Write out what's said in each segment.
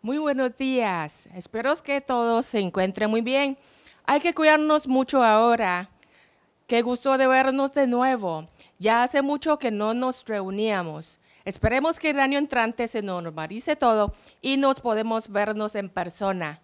Muy buenos días. Espero que todos se encuentren muy bien. Hay que cuidarnos mucho ahora. Qué gusto de vernos de nuevo. Ya hace mucho que no nos reuníamos. Esperemos que el año entrante se normalice todo y nos podemos vernos en persona.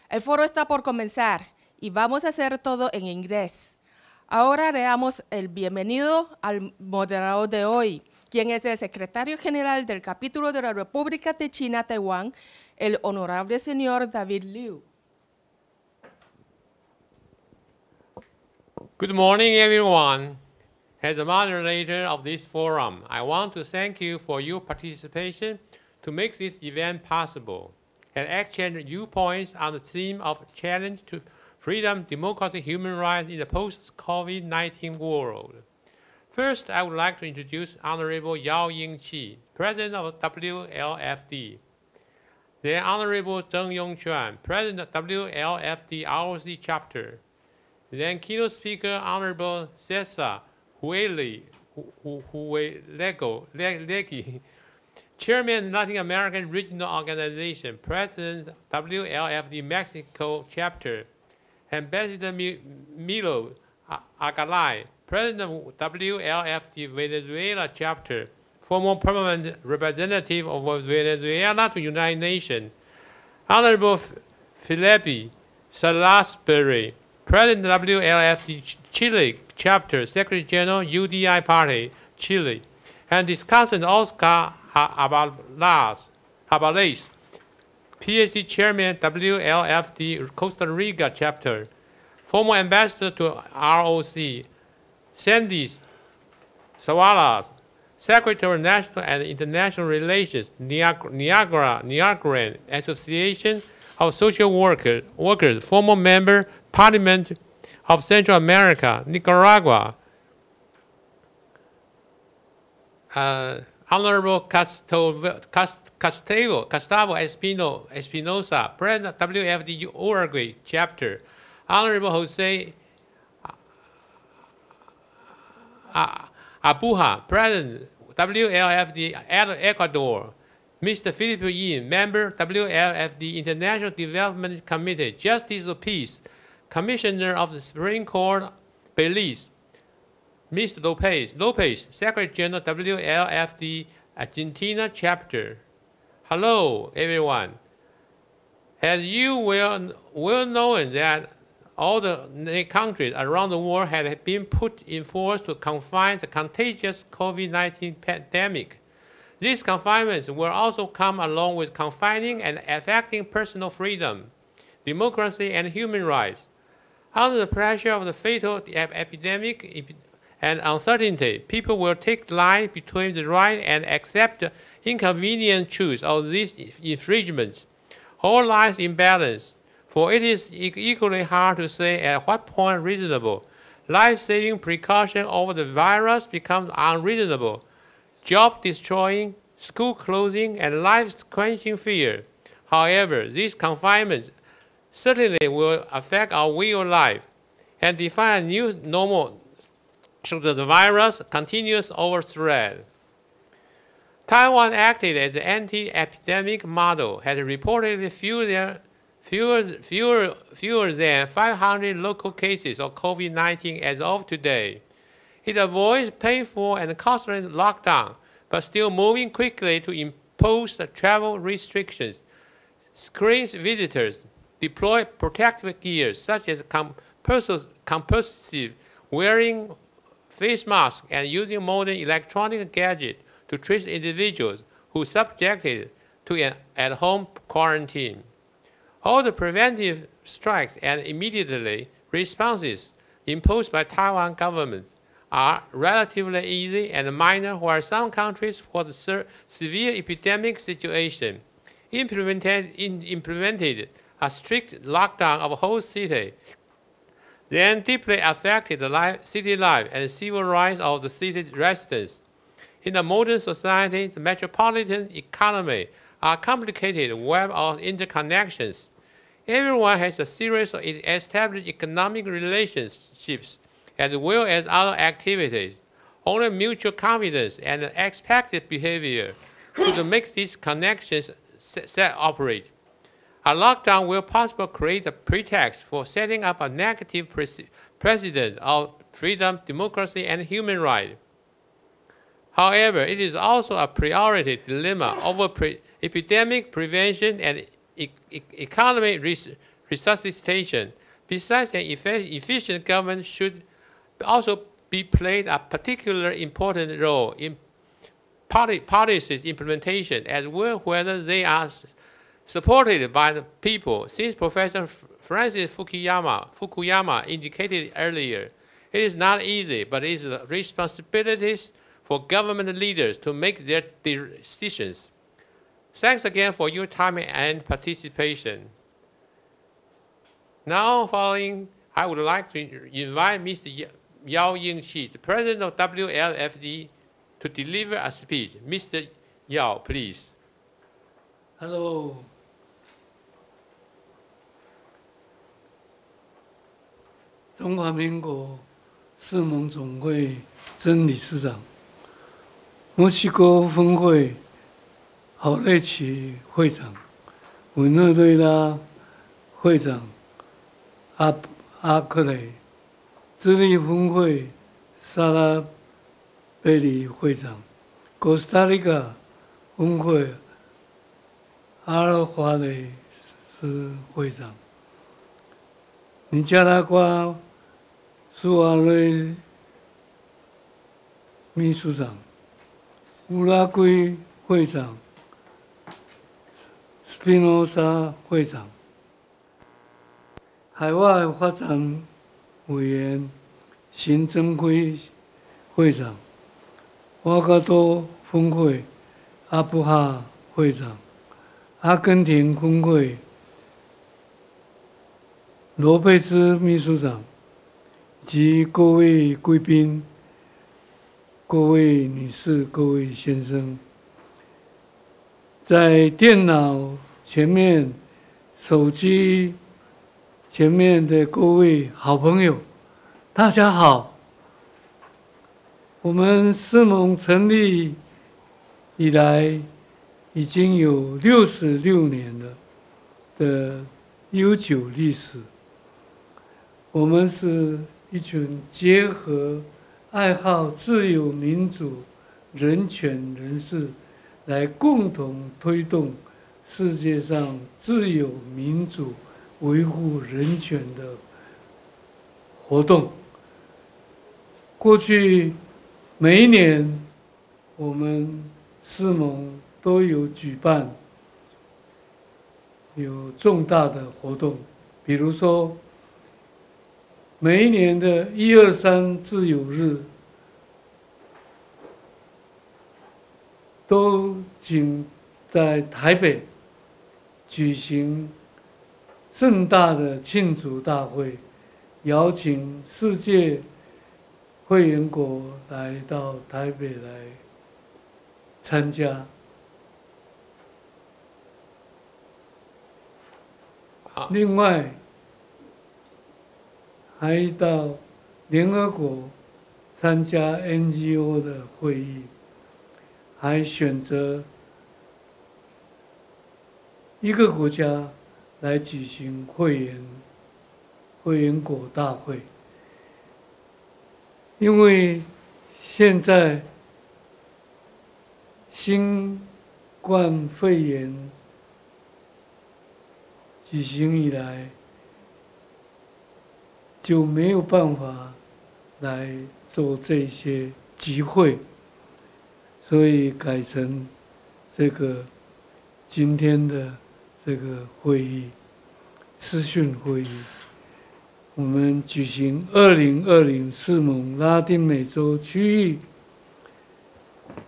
El foro está por comenzar y vamos a hacer todo en inglés. Ahora le damos el bienvenido al moderador de hoy, quien es el secretario general del capítulo de la República de China, Taiwán, el honorable señor David Liu. Good morning, everyone. As the moderator of this forum, I want to thank you for your participation to make this event possible and exchange viewpoints on the theme of challenge to freedom, democracy, human rights in the post-COVID-19 world. First, I would like to introduce Honorable Yao Yingqi, President of WLFD. Then Honorable Zheng Yongquan, President of WLFD ROC Chapter. Then keynote speaker Honorable Cesar Hueli, Chairman Latin American Regional Organization, President WLFD Mexico Chapter. Ambassador Milo Agalay, President of WLFD Venezuela Chapter, former permanent representative of Venezuela to United Nations. Honorable Felipe Salisbury, President of WLFD Chile Chapter, Secretary General UDI Party, Chile. And discussant Oscar Abales, PhD Chairman, WLFD Costa Rica Chapter, former Ambassador to ROC, Sandis Sawalas, Secretary of National and International Relations, Niagara Association of Social Workers, former Member, Parliament of Central America, Nicaragua, Honorable Gustavo Espinosa, President of WFD Uruguay Chapter, Honorable Jose Abuja, President WLFD Ecuador, Mr. Philip Yin, Member WLFD International Development Committee, Justice of Peace, Commissioner of the Supreme Court, Belize, Mr. Lopez, Secretary General WLFD Argentina Chapter. Hello, everyone. As you well known that all the countries around the world have been put in force to confine the contagious COVID-19 pandemic. These confinements will also come along with confining and affecting personal freedom, democracy, and human rights. Under the pressure of the fatal epidemic and uncertainty, people will take the line between the right and accept the inconvenient truth of these infringements. All lies in balance, for it is equally hard to say at what point reasonable. Life-saving precaution over the virus becomes unreasonable. Job-destroying, school closing, and life-quenching fear. However, these confinements certainly will affect our way of life and define a new normal should the virus continues overspread. Taiwan acted as an anti-epidemic model, had reportedly fewer than 500 local cases of COVID-19 as of today. It avoids painful and costly lockdown, but still moving quickly to impose travel restrictions, screens visitors, deploy protective gear such as compulsive wearing face masks, and using modern electronic gadgets to trace individuals who subjected to an at-home quarantine. All the preventive strikes and immediately responses imposed by Taiwan government are relatively easy and minor, while some countries for the severe epidemic situation implemented a strict lockdown of a whole city, then deeply affected the city life and civil rights of the city residents. In a modern society, the metropolitan economy are a complicated web of interconnections. Everyone has a series of established economic relationships as well as other activities. Only mutual confidence and expected behavior could make these connections operate. A lockdown will possibly create a pretext for setting up a negative precedent of freedom, democracy, and human rights. However, it is also a priority dilemma over epidemic prevention and economic resuscitation. Besides, an efficient government should also be played a particularly important role in policy implementation, as well whether they are supported by the people. Since Professor Francis Fukuyama indicated earlier, it is not easy, but it is the responsibilities for government leaders to make their decisions. Thanks again for your time and participation. Now, following, I would like to invite Mr. Yao Yingqi, the President of WLFD, to deliver a speech. Mr. Yao, please. Hello. 中华民国世盟总会曾理事长，墨西哥分会好内奇会长，委内瑞拉会长阿克雷，智利分会萨拉贝里会长，哥斯达黎加分会阿尔华雷斯会长，尼加拉瓜苏阿瑞秘书长，乌拉圭会长斯皮诺萨会长，海外发展委员邢增辉会长，瓦加多分会阿布哈会长，阿根廷分会罗佩兹秘书长，及各位贵宾、各位女士、各位先生，在电脑前面、手机前面的各位好朋友，大家好。我们世盟成立以来，已经有66年了的悠久历史。我们是一群结合爱好自由民主人权人士，来共同推动世界上自由民主维护人权的活动。过去每一年，我们世盟都有举办有重大的活动，比如说每一年的123自由日，都仅在台北举行盛大的庆祝大会，邀请世界会员国来到台北来参加。另外，还到联合国参加 NGO 的会议，还选择一个国家来举行会员国大会。因为现在新冠肺炎举行以来，就没有办法来做这些集会，所以改成这个今天的这个会议，视讯会议。我们举行2020世盟拉丁美洲区域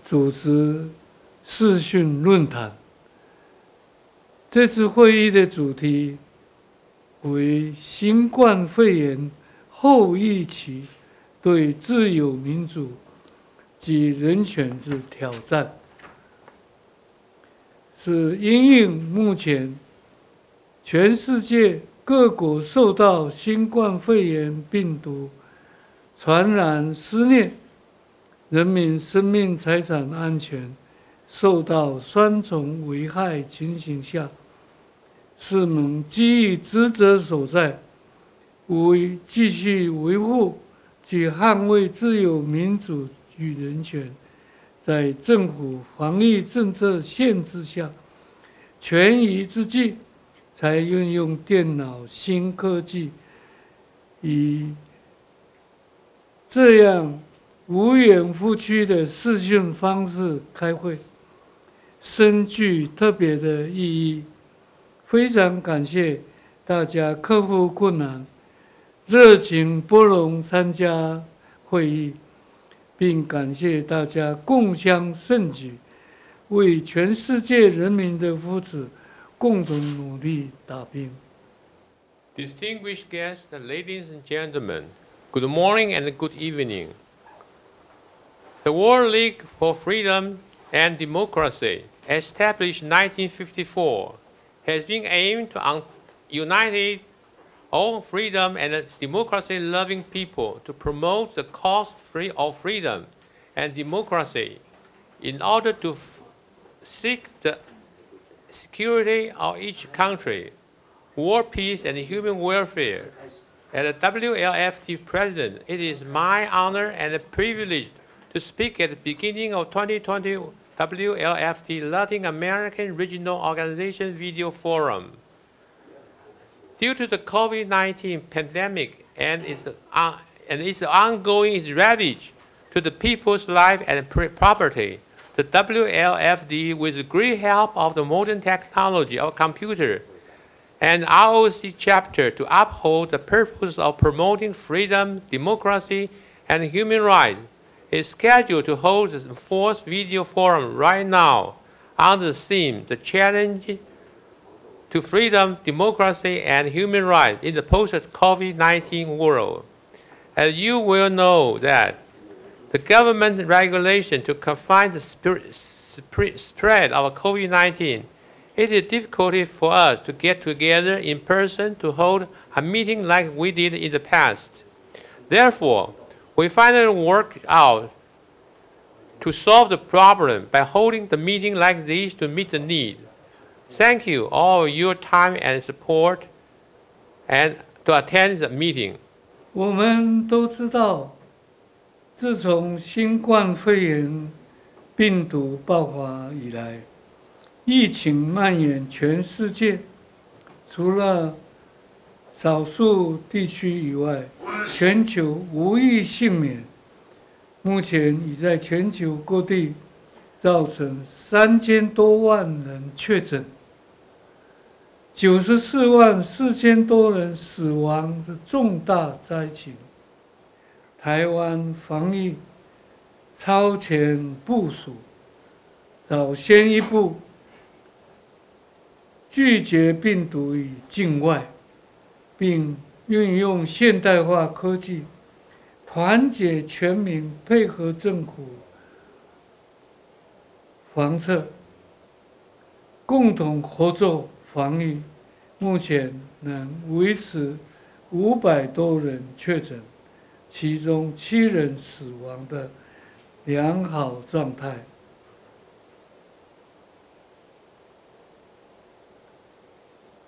组织视讯论坛。这次会议的主题为新冠肺炎后疫期对自由民主及人权之挑战，是因应目前全世界各国受到新冠肺炎病毒传染肆虐，人民生命财产安全受到双重危害情形下，是盟基于职责所在，为继续维护及捍卫自由民主与人权，在政府防疫政策限制下，权宜之计，才运用电脑新科技，以这样无远弗届的视讯方式开会，深具特别的意义。非常感谢大家克服困难，热情拨冗参加会议，并感谢大家共襄盛举，为全世界人民的福祉共同努力打拼。Distinguished guests, ladies and gentlemen, good morning and good evening. The World League for Freedom and Democracy, established in 1954, has been aimed to unite all freedom and democracy-loving people to promote the cause of freedom and democracy in order to seek the security of each country, world peace and human welfare. As the WLFD president, it is my honor and a privilege to speak at the beginning of 2020 WLFD Latin American Regional Organization Video Forum. Due to the COVID-19 pandemic and its ongoing ravage to the people's life and property, the WLFD, with the great help of the modern technology of computer and ROC chapter to uphold the purpose of promoting freedom, democracy, and human rights, is scheduled to hold the fourth video forum right now under the theme, The Challenge to Freedom, Democracy, and Human Rights in the post-COVID-19 world. As you will know that the government regulation to confine the spread of COVID-19, it is difficult for us to get together in person to hold a meeting like we did in the past. Therefore, we finally worked out to solve the problem by holding the meeting like this to meet the need. Thank you all for your time and support and to attend the meeting. 我们都知道，自从新冠肺炎病毒爆发以来，疫情蔓延全世界，除了少数地区以外，全球无一幸免。目前已在全球各地造成3000多万人确诊，94万4000多人死亡，是重大灾情。台湾防疫超前部署，早先一步拒绝病毒于境外，并运用现代化科技，团结全民，配合政府防测，共同合作防疫。目前能维持500多人确诊，其中7人死亡的良好状态。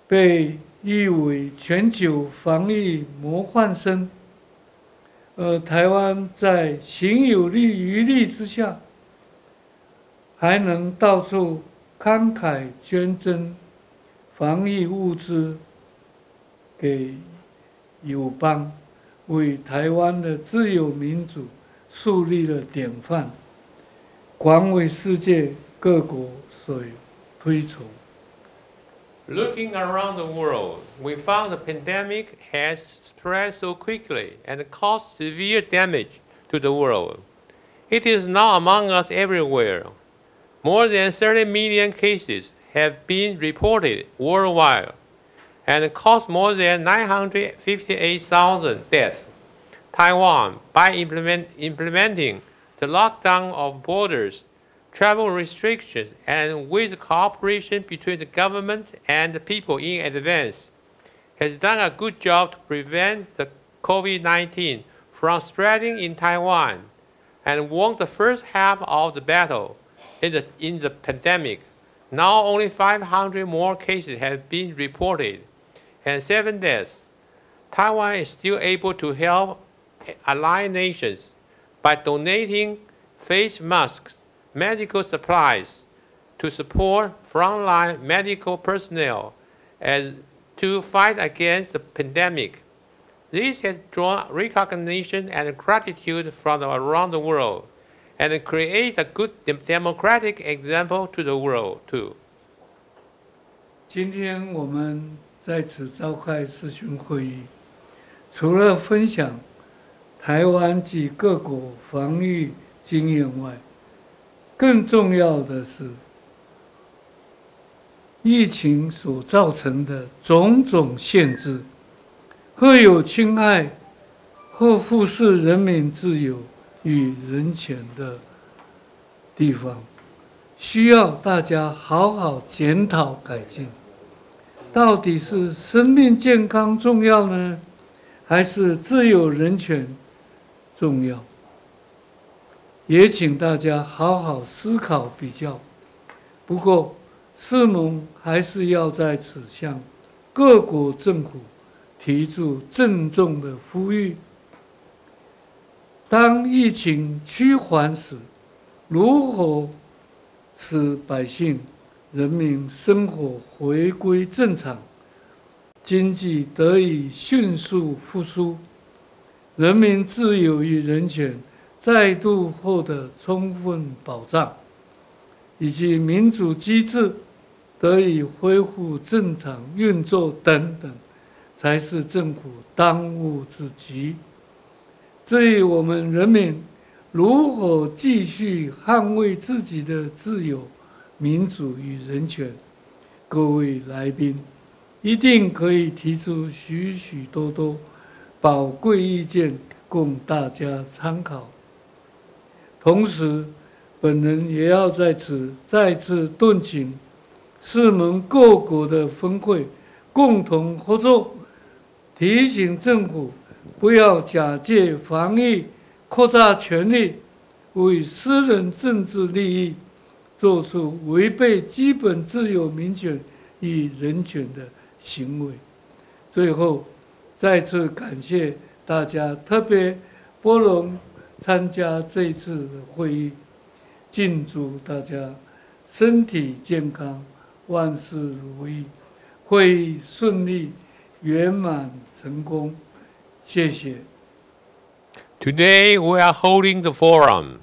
被誉为全球防疫模范生，而台湾在行有余力之下，还能到处慷慨捐赠防疫物资给友邦，为台湾的自由民主树立了典范，广为世界各国所推崇。Looking around the world, we found the pandemic has spread so quickly and caused severe damage to the world. It is now among us everywhere. More than 30 million cases have been reported worldwide and caused more than 958,000 deaths. Taiwan, by implementing the lockdown of borders, travel restrictions, and with cooperation between the government and the people in advance, has done a good job to prevent the COVID-19 from spreading in Taiwan and won the first half of the battle in the pandemic. Now only 500 more cases have been reported and 7 deaths. Taiwan is still able to help allied nations by donating face masks, medical supplies to support frontline medical personnel and to fight against the pandemic. This has drawn recognition and gratitude from around the world and creates a good democratic example to the world too. 今天我们在此召开视讯会议，除了分享台湾及各国防疫经验外，更重要的是疫情所造成的种种限制，或有侵害，或忽视人民自由与人权的地方，需要大家好好检讨改进。到底是生命健康重要呢，还是自由人权重要？也请大家好好思考比较。不过，世盟还是要在此向各国政府提出郑重的呼吁：当疫情趋缓时，如何使百姓、人民生活回归正常，经济得以迅速复苏，人民自由与人权再度获得充分保障，以及民主机制得以恢复正常运作等等，才是政府当务之急。至于我们人民如何继续捍卫自己的自由、民主与人权，各位来宾一定可以提出许许多多宝贵意见供大家参考。同时，本人也要在此再次敦请世盟各国的分会共同合作，提醒政府不要假借防疫扩大权力，为私人政治利益做出违背基本自由、民权与人权的行为。最后，再次感谢大家特别拨冗参加这一次的会议，敬祝大家身体健康，万事如意，会议顺利圆满成功。谢谢。Today we are holding the forum,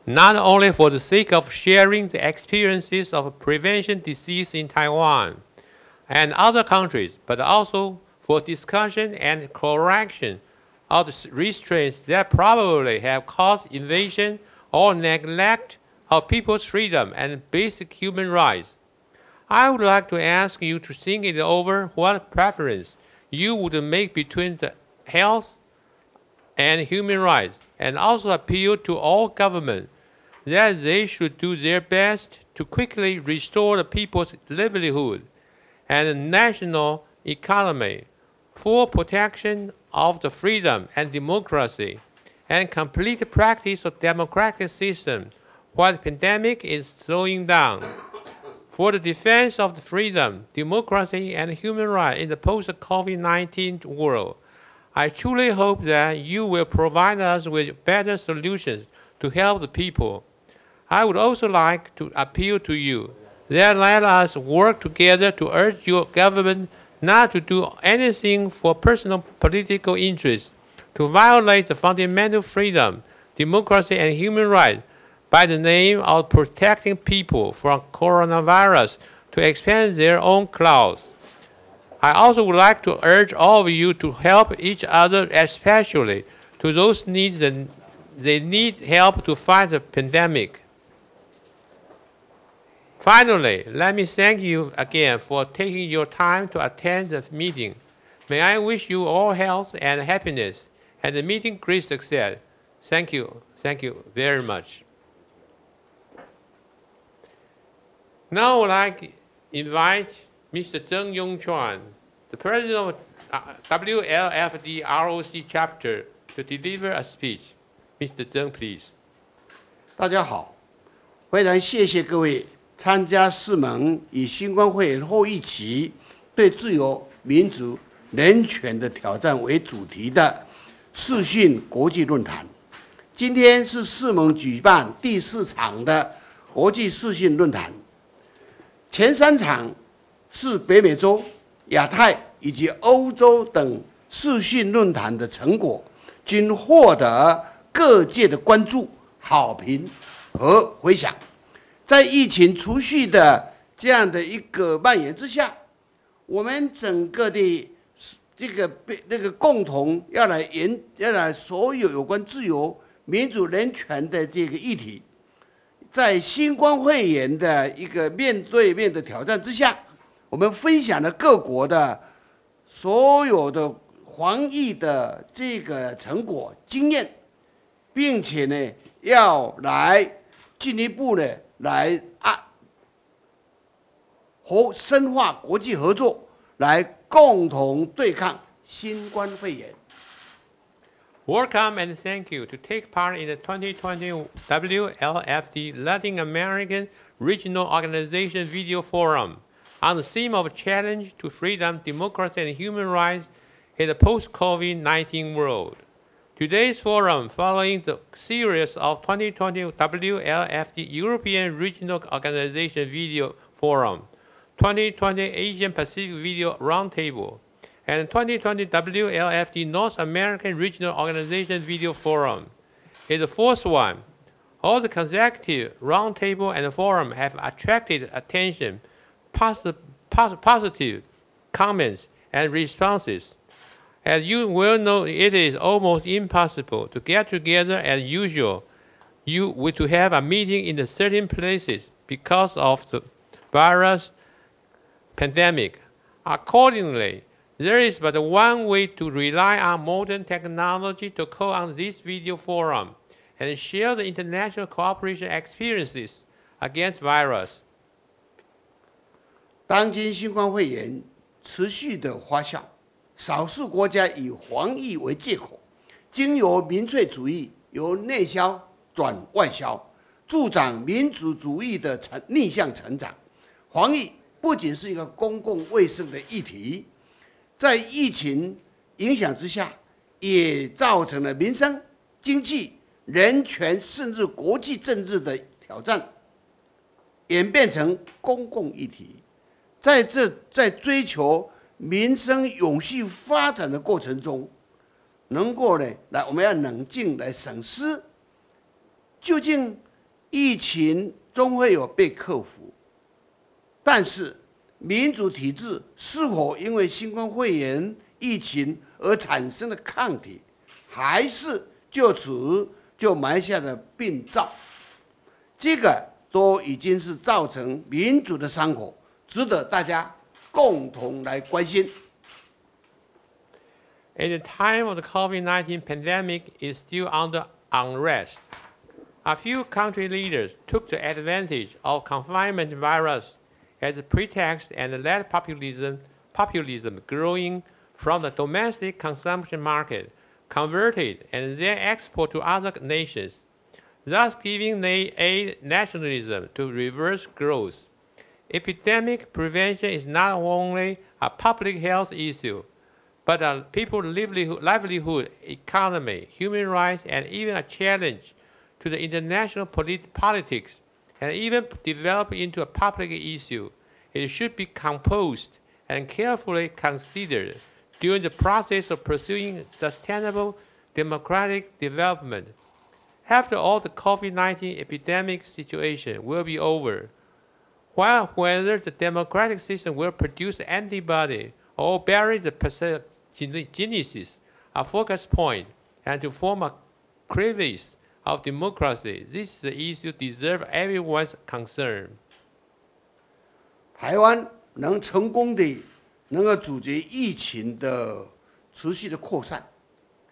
not only for the sake of sharing the experiences of prevention disease in Taiwan and other countries, but also for discussion and correction of the restraints that probably have caused invasion or neglect of people's freedom and basic human rights. I would like to ask you to think it over what preference you would make between the health and human rights, and also appeal to all governments that they should do their best to quickly restore the people's livelihood and the national economy, full protection of the freedom and democracy, and complete practice of democratic system while the pandemic is slowing down. For the defense of the freedom, democracy, and human rights in the post-COVID-19 world, I truly hope that you will provide us with better solutions to help the people. I would also like to appeal to you that let us work together to urge your government not to do anything for personal political interests, to violate the fundamental freedom, democracy, and human rights by the name of protecting people from coronavirus to expand their own clouds. I also would like to urge all of you to help each other, especially to those needs that they need help to fight the pandemic. Finally, let me thank you again for taking your time to attend the meeting. May I wish you all health and happiness, and the meeting great success. Thank you. Thank you very much. Now I would like to invite Mr. Zheng Yongchuan, the president of WLFD ROC chapter, to deliver a speech. Mr. Zheng, please. 大家好，非常谢谢各位参加世盟以新冠肺炎后疫期对自由、民主、人权的挑战为主题的视讯国际论坛。今天是世盟举办第4场的国际视讯论坛，前3场是北美洲、亚太以及欧洲等视讯论坛的成果，均获得各界的关注、好评和回响。在疫情持续的这样的一个蔓延之下，我们整个的这个共同要来所有有关自由、民主、人权的这个议题，在新冠肺炎的一个面对面的挑战之下，我们分享了各国的所有的防疫的这个成果经验，并且呢，要来进一步呢来深化国际合作，来共同对抗新冠肺炎。Welcome and thank you to take part in the 2020 WLFD Latin American Regional Organization Video Forum on the theme of challenge to freedom, democracy, and human rights in the post-COVID-19 world. Today's forum, following the series of 2020 WLFD European Regional Organization Video Forum, 2020 Asian Pacific Video Roundtable, and 2020 WLFD North American Regional Organization Video Forum, is the 4th one. All the consecutive roundtable and forum have attracted attention, positive comments, and responses. As you well know, it is almost impossible to get together as usual to have a meeting in certain places because of the virus pandemic. Accordingly, there is but one way to rely on modern technology to call on this video forum and share the international cooperation experiences against virus. 当今新冠肺炎持续的发酵，少数国家以防疫为借口，经由民粹主义由内销转外销，助长民族主义的逆向成长。防疫不仅是一个公共卫生的议题，在疫情影响之下，也造成了民生、经济、人权甚至国际政治的挑战，演变成公共议题。在追求民生永续发展的过程中，能够呢，我们要冷静来审视，究竟疫情终会有被克服，但是民主体制是否因为新冠肺炎疫情而产生的抗体，还是就此就埋下了病灶？这个都已经是造成民主的伤口，值得大家共同来关心。At the time of the COVID-19 pandemic is still under unrest, a few country leaders took the advantage of confinement virus as a pretext and let populism growing from the domestic consumption market, converted and then export to other nations, thus giving aid nationalism to reverse growth. Epidemic prevention is not only a public health issue, but a people's livelihood, economy, human rights, and even a challenge to the international politics, and even develop into a public issue. It should be composed and carefully considered during the process of pursuing sustainable democratic development. After all, the COVID-19 epidemic situation will be over. While whether the democratic system will produce antibody or bury the pathogenesis, a focus point, and to form a crevice of democracy, this is the issue deserves everyone's concern. 台湾能成功的能够阻绝疫情的持续的扩散，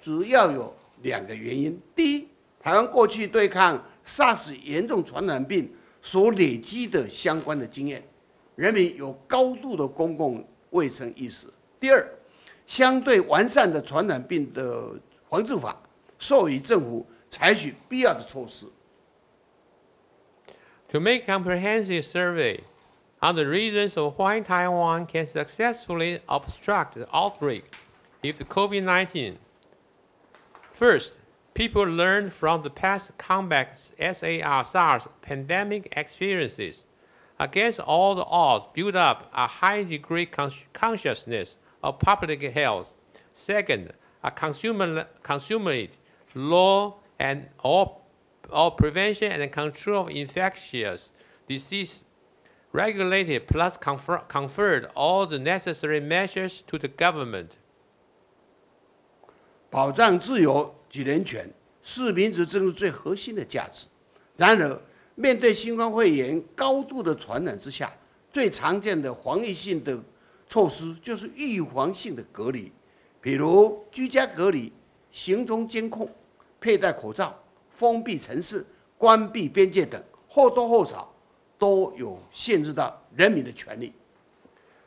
主要有2个原因。第一，台湾过去对抗 SARS 严重传染病所累积的相关的经验，人民有高度的公共卫生意识。第二，相对完善的传染病的防治法，授予政府采取必要的措施。to make a comprehensive survey on the reasons of why Taiwan can successfully obstruct the outbreak of the COVID-19. First, people learned from the past combat SARS pandemic experiences. Against all the odds, build up a high degree consciousness of public health. Second, a consummate law and all prevention and control of infectious disease regulated plus conferred all the necessary measures to the government. 保障自由及人权是民主制度最核心的价值。然而，面对新冠肺炎高度的传染之下，最常见的防疫性的措施就是预防性的隔离，比如居家隔离、行踪监控、佩戴口罩、封闭城市、关闭边界等，或多或少都有限制到人民的权利。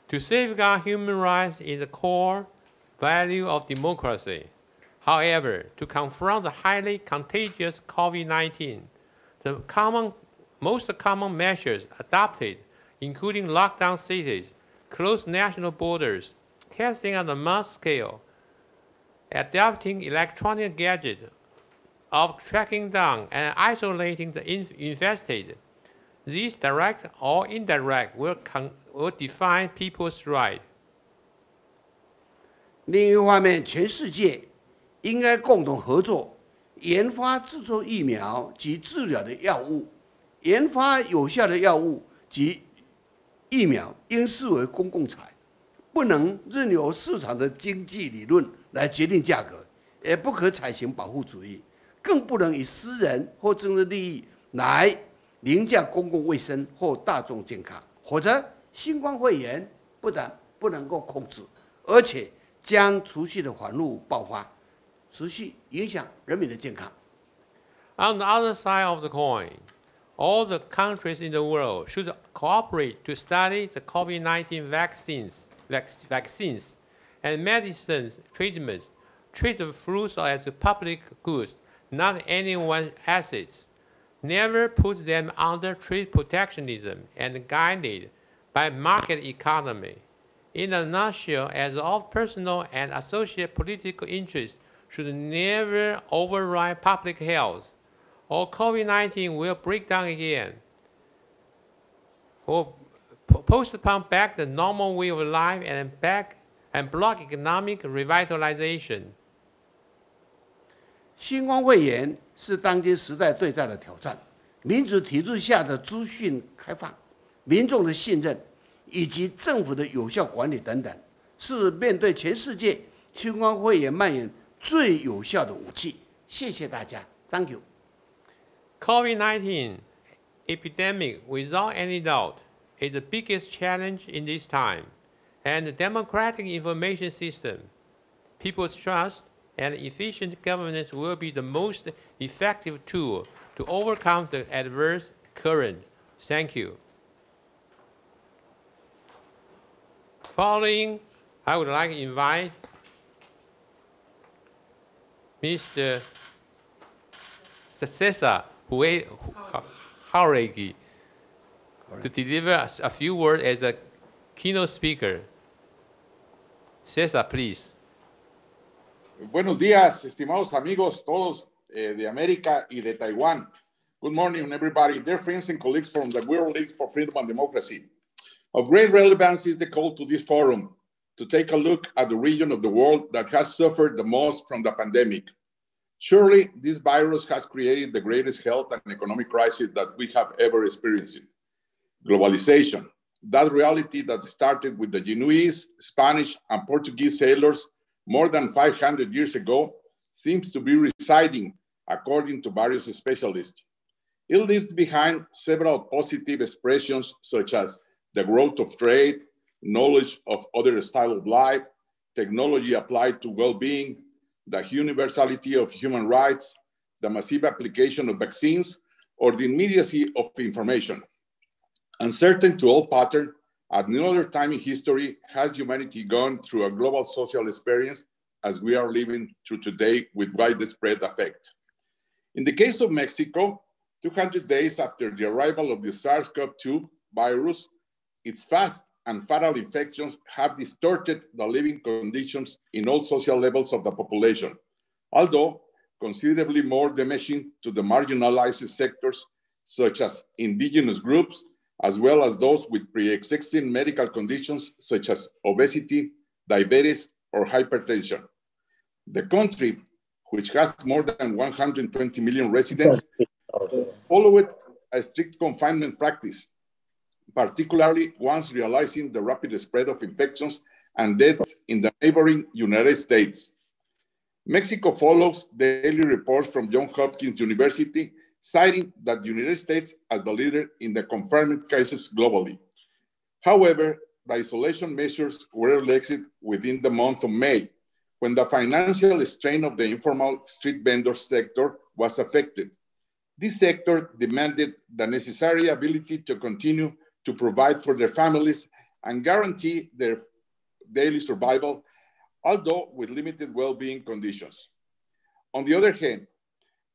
To safeguard human rights is the core value of democracy. However, to confront the highly contagious COVID-19, the most common measures adopted, including lockdown cities, closed national borders, testing on a mass scale, adopting electronic gadgets of tracking down and isolating the infested. These direct or indirect will define people's rights. 另一方面，全世界应该共同合作，研发制作疫苗及治疗的药物。研发有效的药物及疫苗应视为公共财，不能任由市场的经济理论来决定价格，也不可采行保护主义，更不能以私人或政治利益来凌驾公共卫生或大众健康，否则新冠肺炎不但不能够控制，而且将持续的反复爆发，持续影响人民的健康。On the other side of the coin, all the countries in the world should cooperate to study the COVID-19 vaccines and medicines treatments. Treat the flu as public goods, not anyone's assets. Never put them under trade protectionism and guided by market economy. In a nutshell, as all personal and associate political interests should never override public health, or COVID-19 will break down again, or postpone back the normal way of life and block economic revitalization. 新冠肺炎是当今时代最大的挑战，民主体制下的资讯开放、民众的信任以及政府的有效管理等等，是面对全世界新冠肺炎蔓延最有效的武器。谢谢大家 ，Thank you。COVID-19 epidemic, without any doubt, is the biggest challenge in this time, and the democratic information system, people's trust, and efficient governance will be the most effective tool to overcome the adverse current. Thank you. Following, I would like to invite Mr. Cesar Jauregui to deliver a few words as a keynote speaker. Cesar, please. Buenos días, estimados amigos todos de América y de Taiwán. Good morning, everybody. Dear friends and colleagues from the World League for Freedom and Democracy. Of great relevance is the call to this forum to take a look at the region of the world that has suffered the most from the pandemic. Surely, this virus has created the greatest health and economic crisis that we have ever experienced. Globalization, that reality that started with the Genoese, Spanish, and Portuguese sailors more than 500 years ago, seems to be residing, according to various specialists. It leaves behind several positive expressions such as the growth of trade, knowledge of other styles of life, technology applied to well-being, the universality of human rights, the massive application of vaccines, or the immediacy of information. Uncertain to all pattern, at no other time in history has humanity gone through a global social experience as we are living through today with widespread effect. In the case of Mexico, 200 days after the arrival of the SARS-CoV-2 virus, its fast and fatal infections have distorted the living conditions in all social levels of the population, although considerably more damaging to the marginalized sectors such as indigenous groups, as well as those with pre-existing medical conditions such as obesity, diabetes, or hypertension. The country, which has more than 120 million residents, followed a strict confinement practice, particularly once realizing the rapid spread of infections and deaths in the neighboring United States. Mexico follows daily reports from Johns Hopkins University, citing that the United States as the leader in the confirmed cases globally. However, the isolation measures were relaxed within the month of May, when the financial strain of the informal street vendor sector was affected. This sector demanded the necessary ability to continue to provide for their families and guarantee their daily survival, although with limited well-being conditions. On the other hand,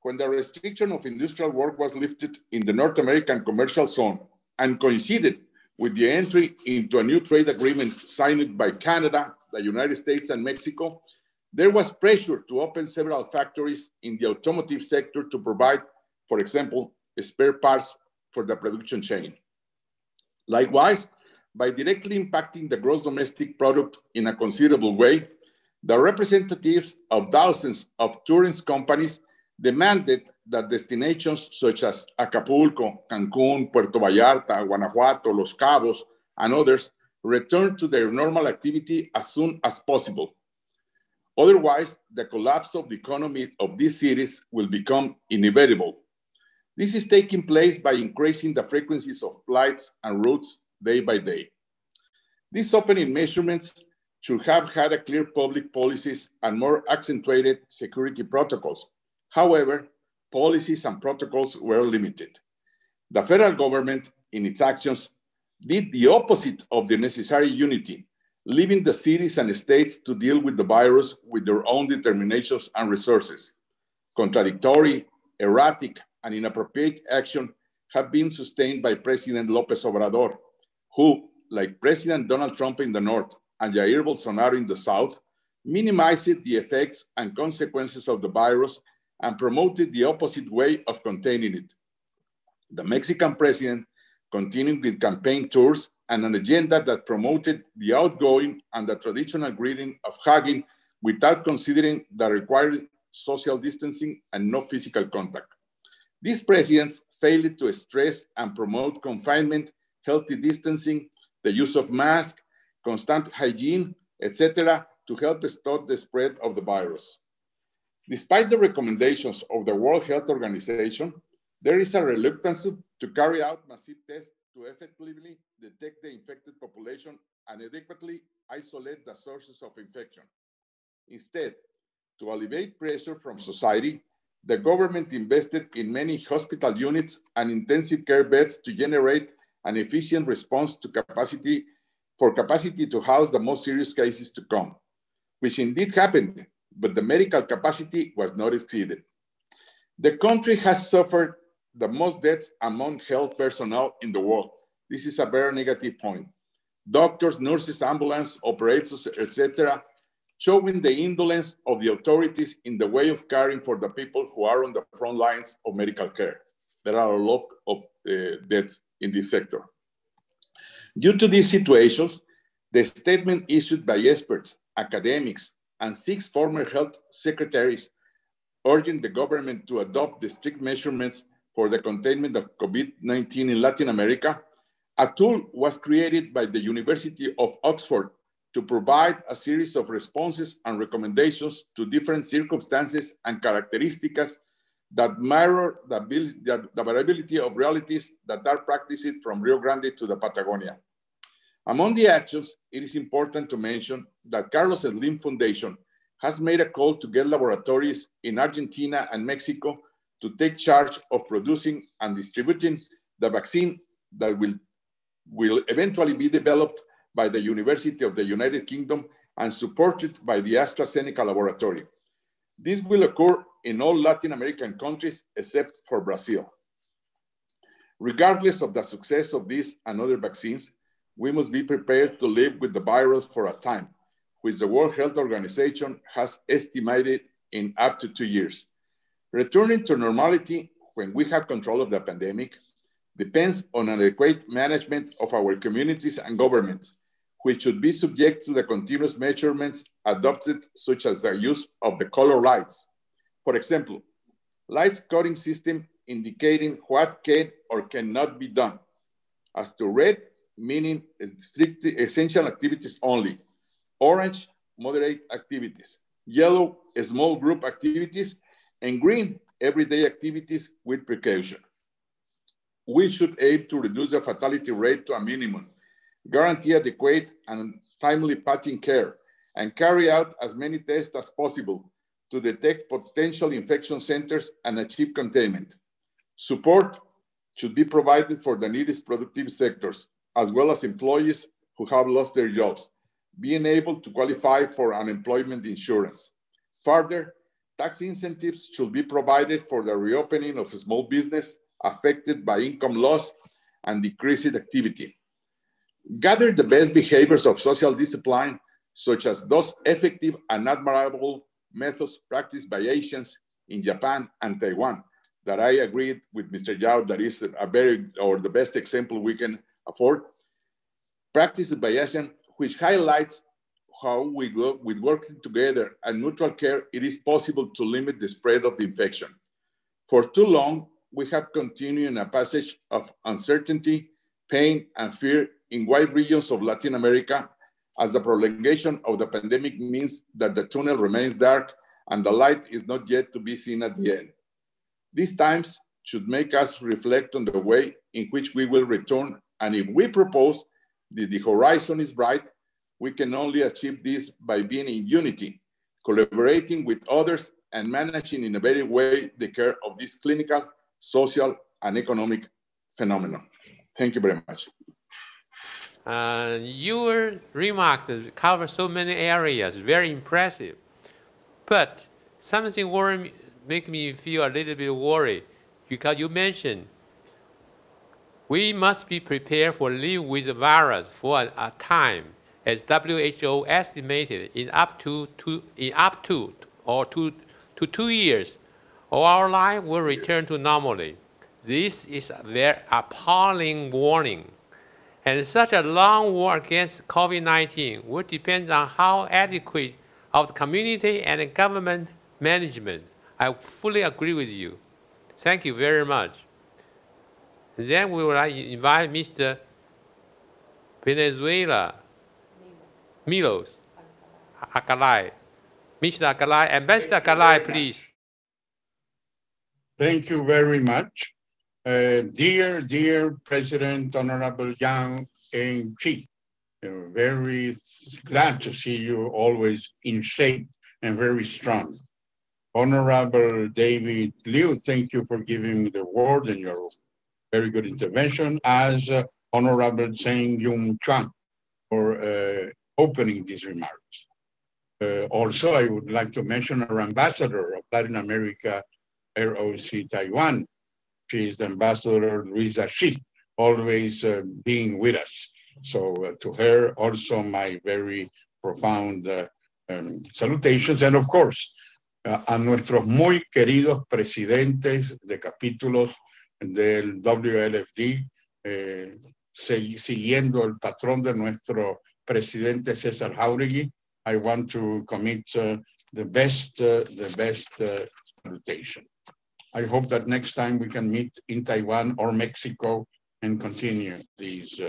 when the restriction of industrial work was lifted in the North American commercial zone and coincided with the entry into a new trade agreement signed by Canada, the United States, and Mexico, there was pressure to open several factories in the automotive sector to provide, for example, spare parts for the production chain. Likewise, by directly impacting the gross domestic product in a considerable way, the representatives of thousands of tourist companies demanded that destinations such as Acapulco, Cancun, Puerto Vallarta, Guanajuato, Los Cabos, and others return to their normal activity as soon as possible. Otherwise, the collapse of the economy of these cities will become inevitable. This is taking place by increasing the frequencies of flights and routes day by day. These opening measurements should have had a clear public policies and more accentuated security protocols. However, policies and protocols were limited. The federal government, in its actions, did the opposite of the necessary unity, leaving the cities and states to deal with the virus with their own determinations and resources. Contradictory, erratic, and inappropriate action have been sustained by President López Obrador, who, like President Donald Trump in the North and Jair Bolsonaro in the South, minimized the effects and consequences of the virus and promoted the opposite way of containing it. The Mexican president continued with campaign tours and an agenda that promoted the outgoing and the traditional greeting of hugging without considering the required social distancing and no physical contact. These presidents failed to stress and promote confinement, healthy distancing, the use of masks, constant hygiene, etc., to help stop the spread of the virus. Despite the recommendations of the World Health Organization, there is a reluctance to carry out massive tests to effectively detect the infected population and adequately isolate the sources of infection. Instead, to alleviate pressure from society, the government invested in many hospital units and intensive care beds to generate an efficient response to capacity to house the most serious cases to come, which indeed happened, but the medical capacity was not exceeded. The country has suffered the most deaths among health personnel in the world. This is a very negative point. Doctors, nurses, ambulance operators, etc., showing the indolence of the authorities in the way of caring for the people who are on the front lines of medical care. There are a lot of deaths in this sector. Due to these situations, the statement issued by experts, academics, and 6 former health secretaries urging the government to adopt the strict measurements for the containment of COVID-19 in Latin America, a tool was created by the University of Oxford to provide a series of responses and recommendations to different circumstances and characteristics that mirror the variability of realities that are practiced from Rio Grande to the Patagonia. Among the actions, it is important to mention that Carlos Slim Foundation has made a call to get laboratories in Argentina and Mexico to take charge of producing and distributing the vaccine that will eventually be developed by the University of the United Kingdom and supported by the AstraZeneca laboratory. This will occur in all Latin American countries except for Brazil. Regardless of the success of these and other vaccines, we must be prepared to live with the virus for a time, which the World Health Organization has estimated in up to 2 years. Returning to normality when we have control of the pandemic depends on adequate management of our communities and governments, which should be subject to the continuous measurements adopted, such as the use of the color lights. For example, lights coding system indicating what can or cannot be done. As to red, meaning strict essential activities only. Orange, moderate activities. Yellow, small group activities. And green, everyday activities with precaution. We should aim to reduce the fatality rate to a minimum, guarantee adequate and timely patient care, and carry out as many tests as possible to detect potential infection centers and achieve containment. Support should be provided for the nearest productive sectors, as well as employees who have lost their jobs, being able to qualify for unemployment insurance. Further, tax incentives should be provided for the reopening of small business affected by income loss and decreased activity. Gather the best behaviors of social discipline, such as those effective and admirable methods practiced by Asians in Japan and Taiwan, that I agreed with Mr. Yao that is the best example we can afford. Practiced by Asians, which highlights how with working together and mutual care, it is possible to limit the spread of the infection. For too long, we have continued in a passage of uncertainty, pain, and fear in wide regions of Latin America, as the prolongation of the pandemic means that the tunnel remains dark and the light is not yet to be seen at the end. These times should make us reflect on the way in which we will return, and if we propose that the horizon is bright, we can only achieve this by being in unity, collaborating with others, and managing in a better way the care of this clinical, social, and economic phenomenon. Thank you very much. Your remarks cover so many areas, very impressive. But something make me feel a little bit worried, because you mentioned we must be prepared for living with the virus for a time, as WHO estimated in up to 2 years, or our life will return to normality. This is a very appalling warning. And such a long war against COVID-19 will depend on how adequate of the community and the government management. I fully agree with you. Thank you very much. And then we would like to invite Mr. Venezuela, Milos Acalay. Mr. Acalay, Ambassador Acalay, please. Thank you very much. Dear President, Honorable Yang and Chi, very glad to see you always in shape and very strong. Honorable David Liu, thank you for giving me the word and your very good intervention, as Honorable Zheng Yung Chuan for opening these remarks. Also, I would like to mention our ambassador of Latin America, ROC Taiwan. She is Ambassador Luisa Shi, always being with us. So to her also my very profound salutations. And of course, a nuestros muy queridos presidentes de capítulos del WLFD, siguiendo el patrón de nuestro presidente César Jauregui, I want to commit the best salutation. I hope that next time we can meet in Taiwan or Mexico and continue these.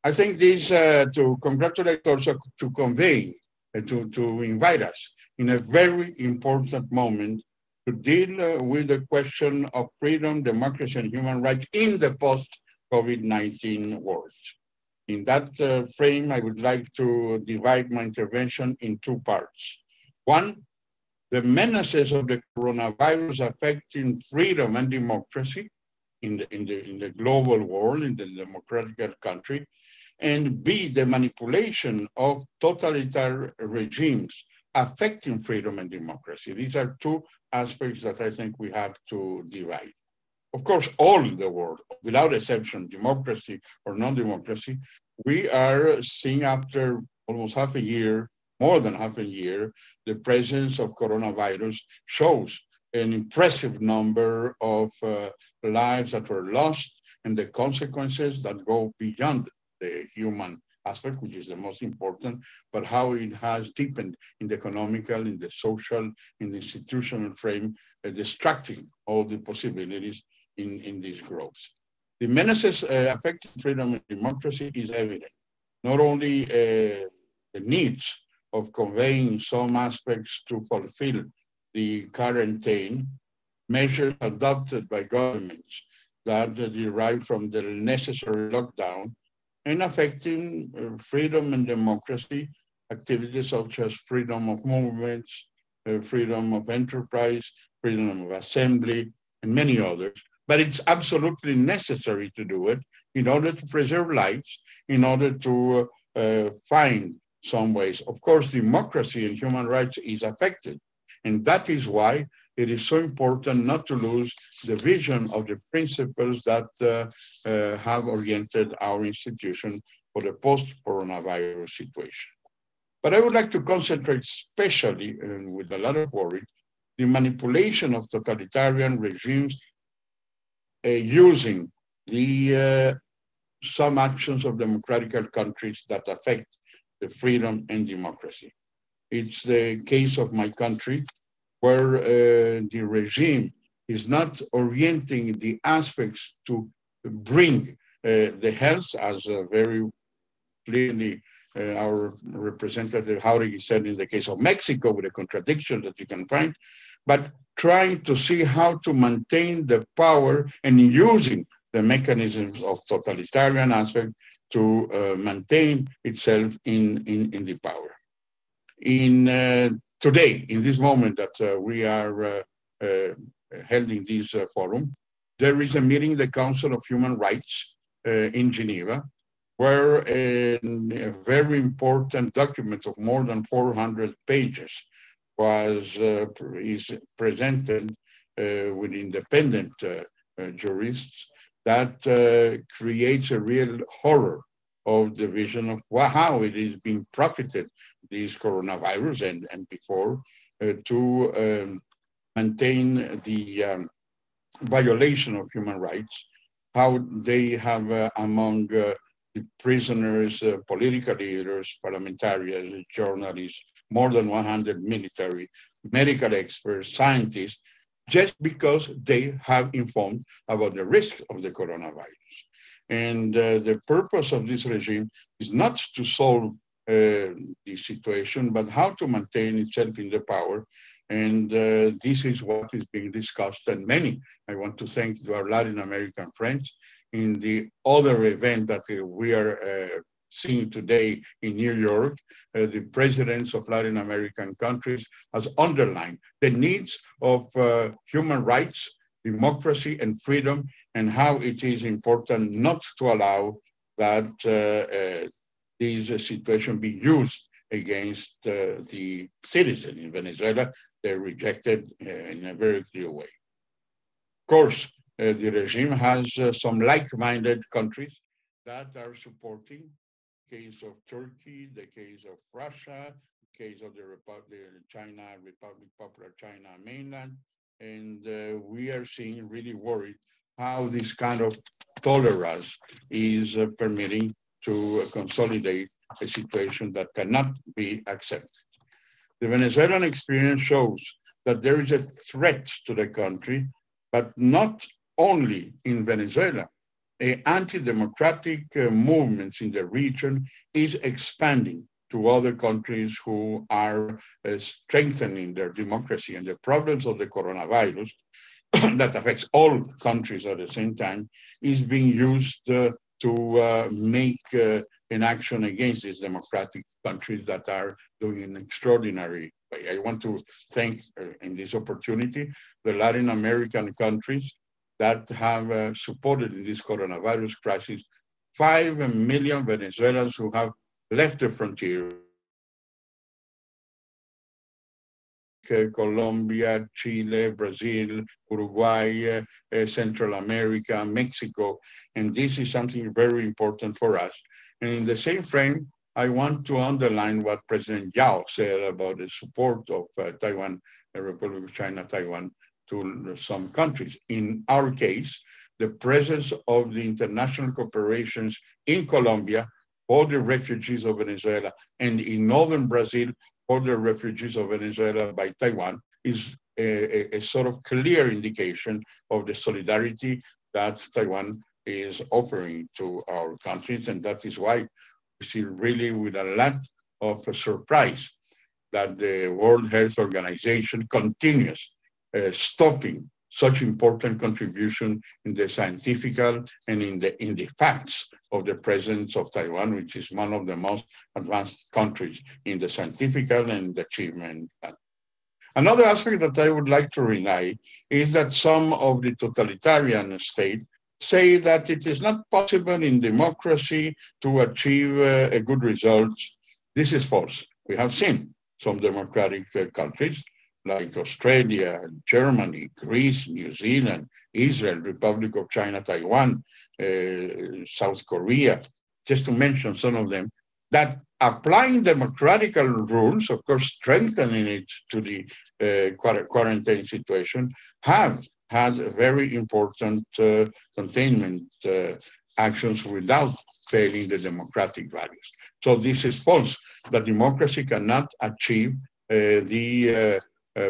I think this to congratulate, also to convey, to invite us in a very important moment to deal with the question of freedom, democracy, and human rights in the post-COVID-19 world. In that frame, I would like to divide my intervention in two parts. One, the menaces of the coronavirus affecting freedom and democracy in the global world, in the democratic country, and B, the manipulation of totalitarian regimes affecting freedom and democracy. These are two aspects that I think we have to divide. of course, all in the world, without exception, democracy or non-democracy, we are seeing after almost half a year, more than half a year, the presence of coronavirus shows an impressive number of lives that were lost and the consequences that go beyond the human aspect, which is the most important, but how it has deepened in the economical, in the social, in the institutional frame, distracting all the possibilities in this growth. The menaces affecting freedom and democracy is evident. Not only the needs of conveying some aspects to fulfill the quarantine, measures adopted by governments that derive from the necessary lockdown, and affecting freedom and democracy activities such as freedom of movements, freedom of enterprise, freedom of assembly, and many others. But it's absolutely necessary to do it in order to preserve lives, in order to find some ways. Of course, democracy and human rights is affected. And that is why it is so important not to lose the vision of the principles that have oriented our institution for the post-coronavirus situation. But I would like to concentrate especially, and with a lot of worry, the manipulation of totalitarian regimes using the some actions of democratic countries that affect the freedom and democracy. It's the case of my country, where the regime is not orienting the aspects to bring the health, as very clearly our representative Jauregui said in the case of Mexico, with a contradiction that you can find, but trying to see how to maintain the power and using the mechanisms of totalitarian aspect to maintain itself in the power. Today, in this moment that we are holding this forum, there is a meeting in the Council of Human Rights in Geneva, where a very important document of more than 400 pages is presented with independent jurists that creates a real horror of the vision of how it is being profited, this coronavirus and before, to maintain the violation of human rights, how they have among the prisoners, political leaders, parliamentarians, journalists, more than 100 military, medical experts, scientists, just because they have informed about the risk of the coronavirus. And the purpose of this regime is not to solve the situation, but how to maintain itself in the power. And this is what is being discussed, and many. I want to thank our Latin American friends in the other event that we are seeing today in New York. The presidents of Latin American countries has underlined the needs of human rights, democracy, and freedom, and how it is important not to allow that this situation be used against the citizens in Venezuela. They're rejected in a very clear way. Of course, the regime has some like-minded countries that are supporting. The case of Turkey, the case of Russia, the case of the Popular China mainland, and we are seeing really worried how this kind of tolerance is permitting to consolidate a situation that cannot be accepted. The Venezuelan experience shows that there is a threat to the country, but not only in Venezuela. Anti-democratic movements in the region is expanding to other countries who are strengthening their democracy, and the problems of the coronavirus that affects all countries at the same time is being used to make an action against these democratic countries that are doing an extraordinary way. I want to thank in this opportunity the Latin American countries that have supported in this coronavirus crisis 5 million Venezuelans who have left the frontier Colombia, Chile, Brazil, Uruguay, Central America, Mexico. And this is something very important for us. And in the same frame, I want to underline what President Yao said about the support of Taiwan, the Republic of China, Taiwan, to some countries. In our case, the presence of the international corporations in Colombia for the refugees of Venezuela and in northern Brazil for the refugees of Venezuela by Taiwan is a sort of clear indication of the solidarity that Taiwan is offering to our countries. And that is why we see really with a lot of surprise that the World Health Organization continues stopping such important contribution in the scientific and in the facts of the presence of Taiwan, which is one of the most advanced countries in the scientific and the achievement. Another aspect that I would like to highlight is that some of the totalitarian states say that it is not possible in democracy to achieve a good results. This is false. We have seen some democratic countries like Australia, Germany, Greece, New Zealand, Israel, Republic of China, Taiwan, South Korea, just to mention some of them, that applying democratic rules, of course, strengthening it to the quarantine situation, have had very important containment actions without failing the democratic values. So this is false, that democracy cannot achieve the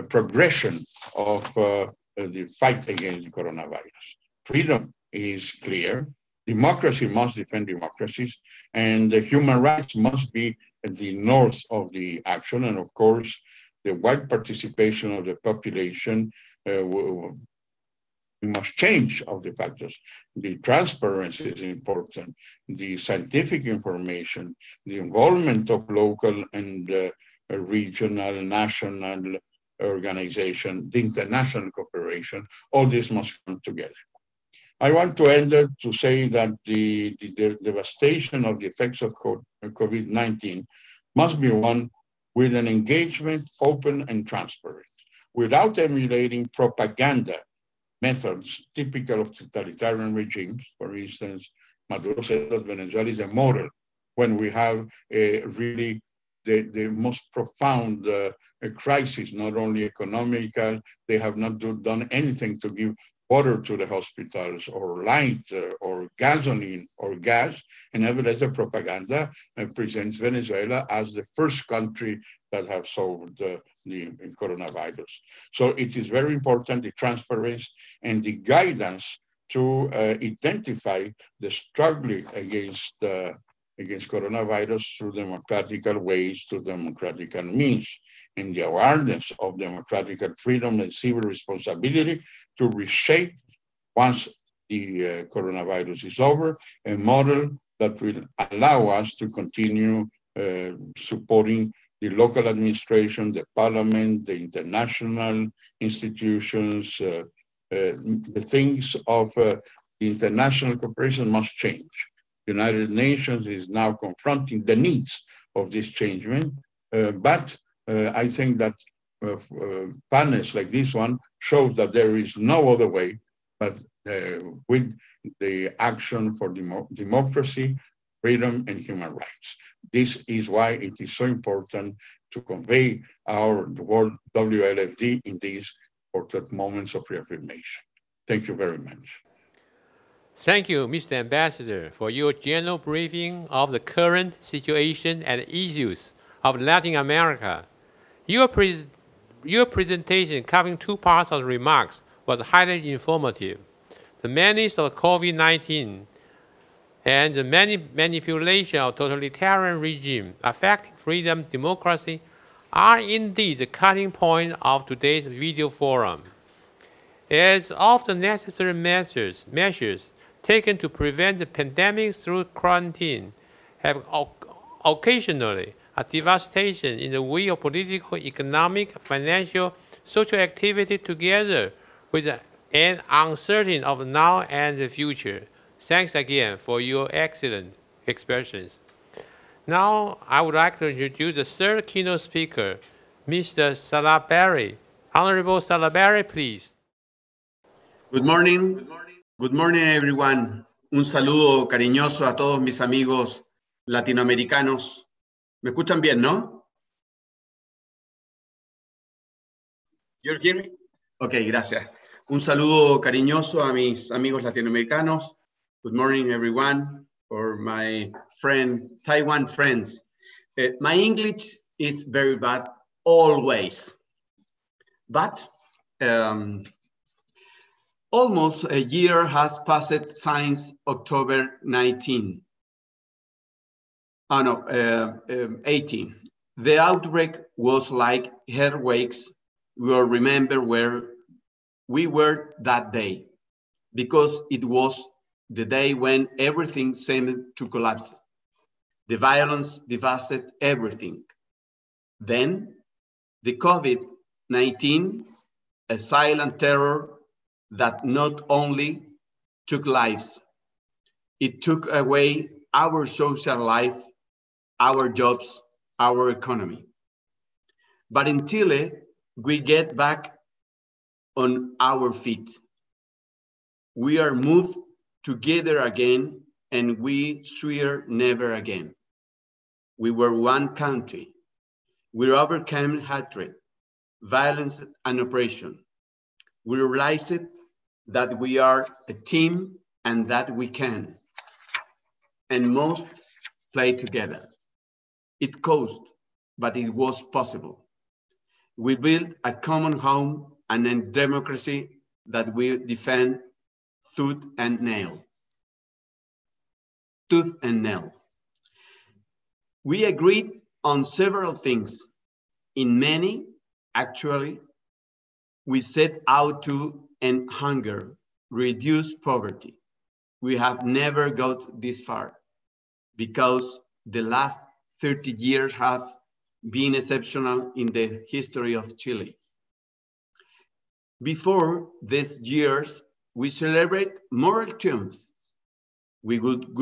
progression of the fight against the coronavirus. Freedom is clear. Democracy must defend democracies, and the human rights must be at the north of the action. And of course, the wide participation of the population we must change of the factors. The transparency is important, the scientific information, the involvement of local and regional, national organization, the international cooperation, all this must come together. I want to end to say that the devastation of the effects of COVID-19 must be one with an engagement open and transparent, without emulating propaganda methods typical of totalitarian regimes. For instance, Maduro said that Venezuela is a model when we have really the most profound crisis, not only economical, they have not done anything to give water to the hospitals or light or gasoline or gas, and nevertheless the propaganda presents Venezuela as the first country that have solved the coronavirus. So it is very important, the transparency and the guidance to identify the struggle against coronavirus through democratic ways, through democratic means, and the awareness of democratic freedom and civil responsibility to reshape, once the coronavirus is over, a model that will allow us to continue supporting the local administration, the parliament, the international institutions. The things of the international cooperation must change. The United Nations is now confronting the needs of this changement, but I think that panels like this one shows that there is no other way but with the action for democracy, freedom, and human rights. This is why it is so important to convey our World WLFD in these important moments of reaffirmation. Thank you very much. Thank you, Mr. Ambassador, for your general briefing of the current situation and issues of Latin America. Your presentation, covering two parts of the remarks, was highly informative. The menace of COVID-19 and the manipulation of totalitarian regime affecting freedom, democracy, are indeed the cutting point of today's video forum. As of the necessary measures taken to prevent the pandemic through quarantine have occasionally a devastation in the way of political, economic, financial, social activity together with an uncertainty of now and the future. Thanks again for your excellent expressions. Now, I would like to introduce the third keynote speaker, Mr. Salaberry. Honorable Salaberry, please. Good morning. Good morning, everyone. Un saludo cariñoso a todos mis amigos latinoamericanos. ¿Me escuchan bien, no? You hear me? Ok, gracias. Un saludo cariñoso a mis amigos latinoamericanos. Good morning, everyone. For my friend, Taiwan friends. My English is very bad, always. But almost a year has passed since October 19. Oh no, 18. The outbreak was like earthquakes. We all remember where we were that day, because it was the day when everything seemed to collapse. The violence devastated everything. Then the COVID-19, a silent terror that not only took lives, it took away our social life, our jobs, our economy. But in Chile, we get back on our feet. We are moved together again, and we swear never again. We were one country. We overcame hatred, violence, and oppression. We realized that we are a team and that we can and must play together. It cost, but it was possible. We built a common home and a democracy that we defend tooth and nail. Tooth and nail. We agreed on several things. In many, actually, we set out to end hunger, reduce poverty. We have never got this far because the last 30 years have been exceptional in the history of Chile. Before these years, we celebrate moral triumphs. We would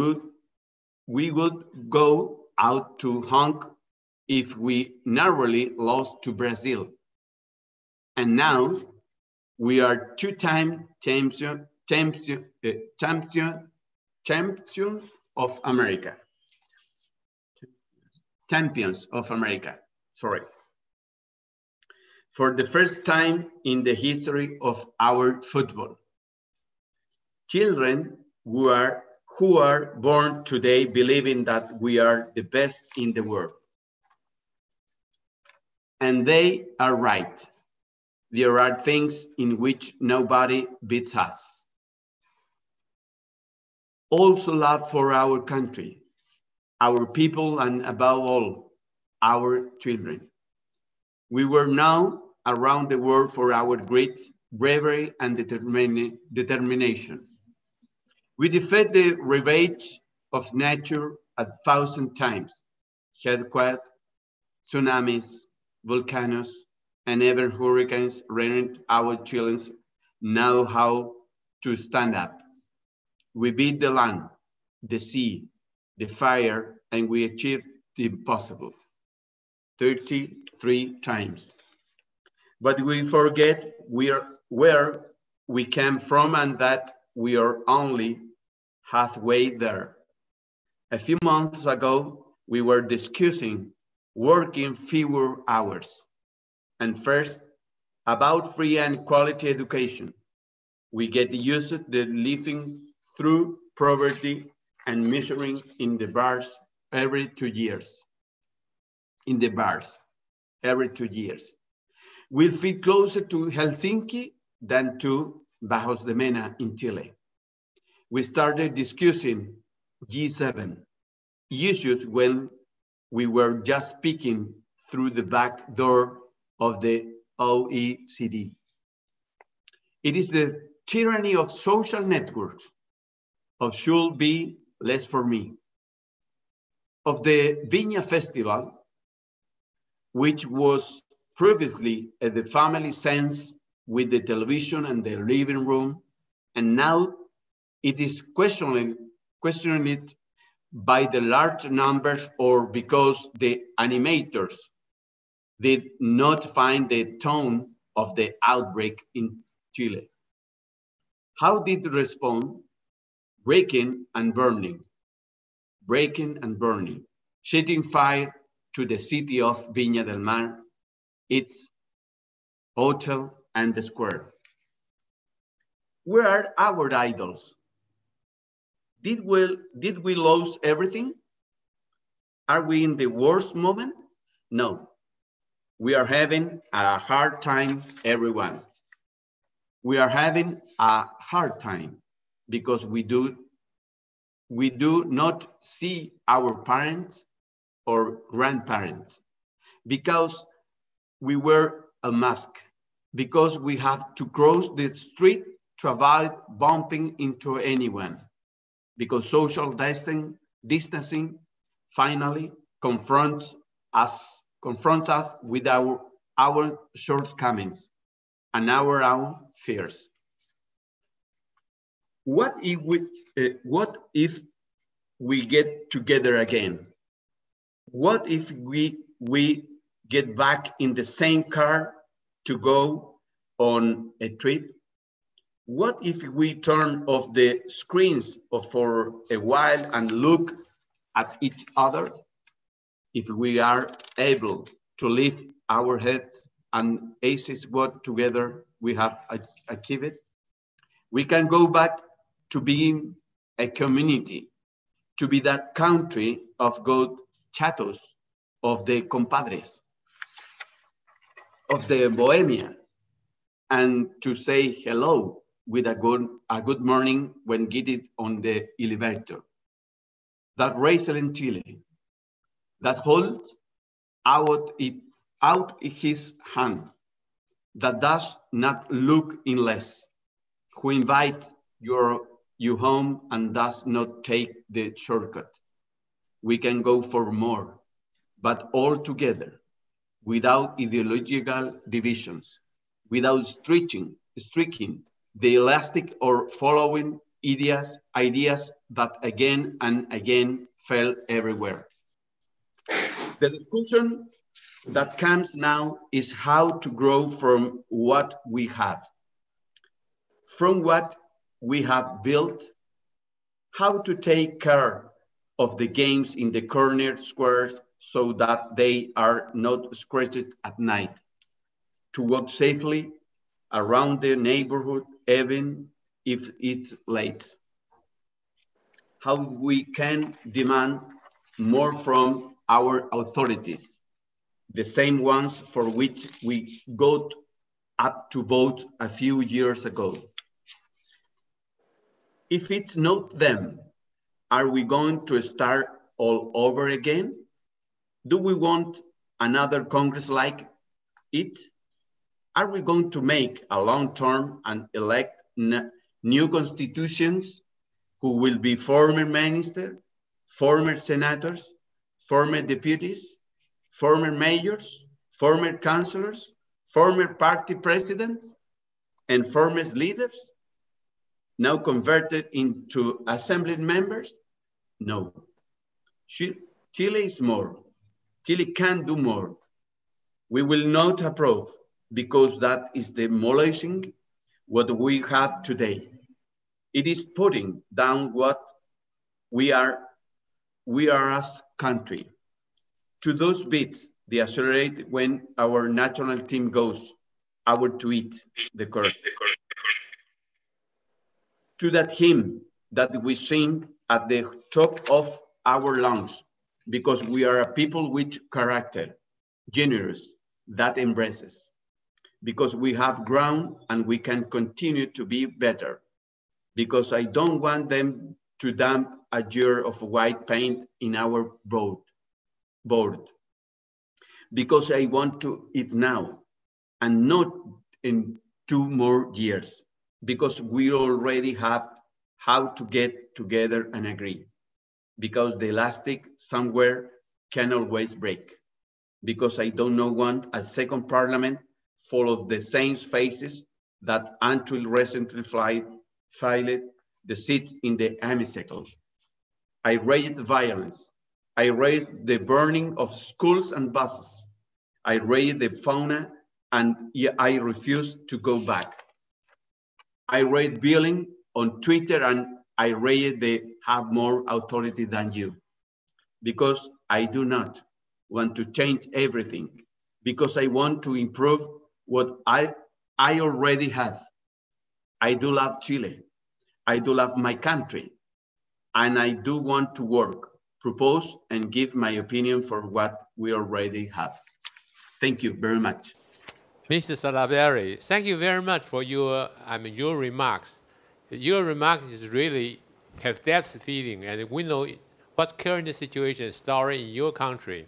go out to honk if we narrowly lost to Brazil. And now we are two-time champions of America. Champions of America, sorry. For the first time in the history of our football. Children who are born today believing that we are the best in the world. And they are right. There are things in which nobody beats us. Also love for our country, our people, and above all, our children. We were known around the world for our great bravery and determination. We defeat the ravage of nature 1,000 times, earthquakes, tsunamis, volcanoes, and even hurricanes rendered our children know how to stand up. We beat the land, the sea, the fire, and we achieved the impossible 33 times. But we forget where we came from and that we are only halfway there. A few months ago, we were discussing working fewer hours. And first, about free and quality education. We get used to the living through poverty and measuring in the bars every 2 years. In the bars, every 2 years. We feel closer to Helsinki than to Bajos de Mena in Chile. We started discussing G7 issues when we were just peeking through the back door of the OECD. It is the tyranny of social networks, of should be less for me, of the Viña Festival, which was previously the family sense with the television and the living room, and now it is questioning it by the large numbers or because the animators did not find the tone of the outbreak in Chile. How did it respond? Breaking and burning, setting fire to the city of Viña del Mar, its hotel and the square. Where are our idols? Did we lose everything? Are we in the worst moment? No. We are having a hard time, everyone. We are having a hard time because we do not see our parents or grandparents, because we wear a mask, because we have to cross the street to avoid bumping into anyone, because social distancing finally confronts us with our shortcomings and our own fears. What if we get together again? What if we get back in the same car to go on a trip? What if we turn off the screens for a while and look at each other? If we are able to lift our heads and aces what together we have achieved, we can go back to being a community, to be that country of good chatos, of the compadres, of the bohemia, and to say hello with a good morning when getting on the elevator. That resilient Chile, that holds out his hand, that does not look in less, who invites you home and does not take the shortcut. We can go for more, but all together, without ideological divisions, without streaking the elastic or following ideas that again and again fell everywhere. The discussion that comes now is how to grow from what we have, from what we have built, how to take care of the games in the corner squares so that they are not scratched at night, to walk safely around the neighborhood even if it's late. How we can demand more from our authorities, the same ones for which we got up to vote a few years ago. If it's not them, are we going to start all over again? Do we want another Congress like it? Are we going to make a long term and elect new constitutions who will be former ministers, former senators, former deputies, former mayors, former councillors, former party presidents, and former leaders, now converted into assembly members? No. Chile is more. Chile can do more. We will not approve because that is demolishing what we have today. It is putting down what we are as country. To those bits, they accelerate when our national team goes out to eat the curve. To that hymn that we sing at the top of our lungs, because we are a people with character, generous, that embraces, because we have grown and we can continue to be better, because I don't want them to dump a jar of white paint in our board, because I want to eat now and not in 2 more years, because we already have how to get together and agree, because the elastic somewhere can always break, because I don't want a second parliament full of the same faces that until recently filed the seats in the hemicycle. I raised violence. I raised the burning of schools and buses. I raided the fauna, and I refuse to go back. I raid billing on Twitter, and I rated they have more authority than you, because I do not want to change everything, because I want to improve what I already have. I do love Chile. I do love my country, and I do want to work, propose, and give my opinion for what we already have. Thank you very much. Mr. Salaberry, thank you very much for your remarks. Your remarks is really have depth feeling, and we know what's current situation story in your country.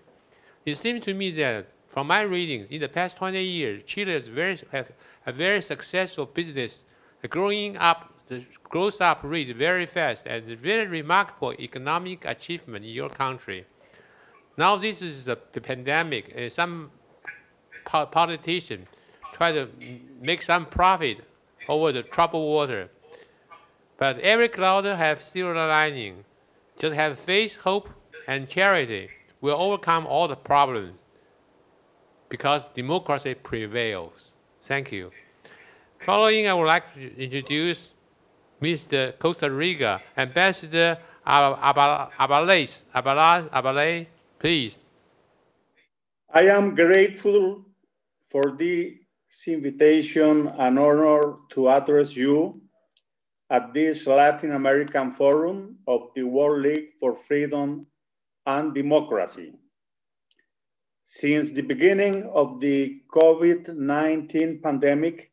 It seems to me that from my readings, in the past 20 years, Chile has a very successful business, the growth up rate very fast, and very remarkable economic achievement in your country. Now this is the pandemic, and some politicians try to make some profit over the troubled water. But every cloud has silver lining. Just have faith, hope, and charity will overcome all the problems, because democracy prevails. Thank you. Following, I would like to introduce Mr. Costa Rica, Ambassador Abalay, please. I am grateful for this invitation and honor to address you at this Latin American Forum of the World League for Freedom and Democracy. Since the beginning of the COVID-19 pandemic,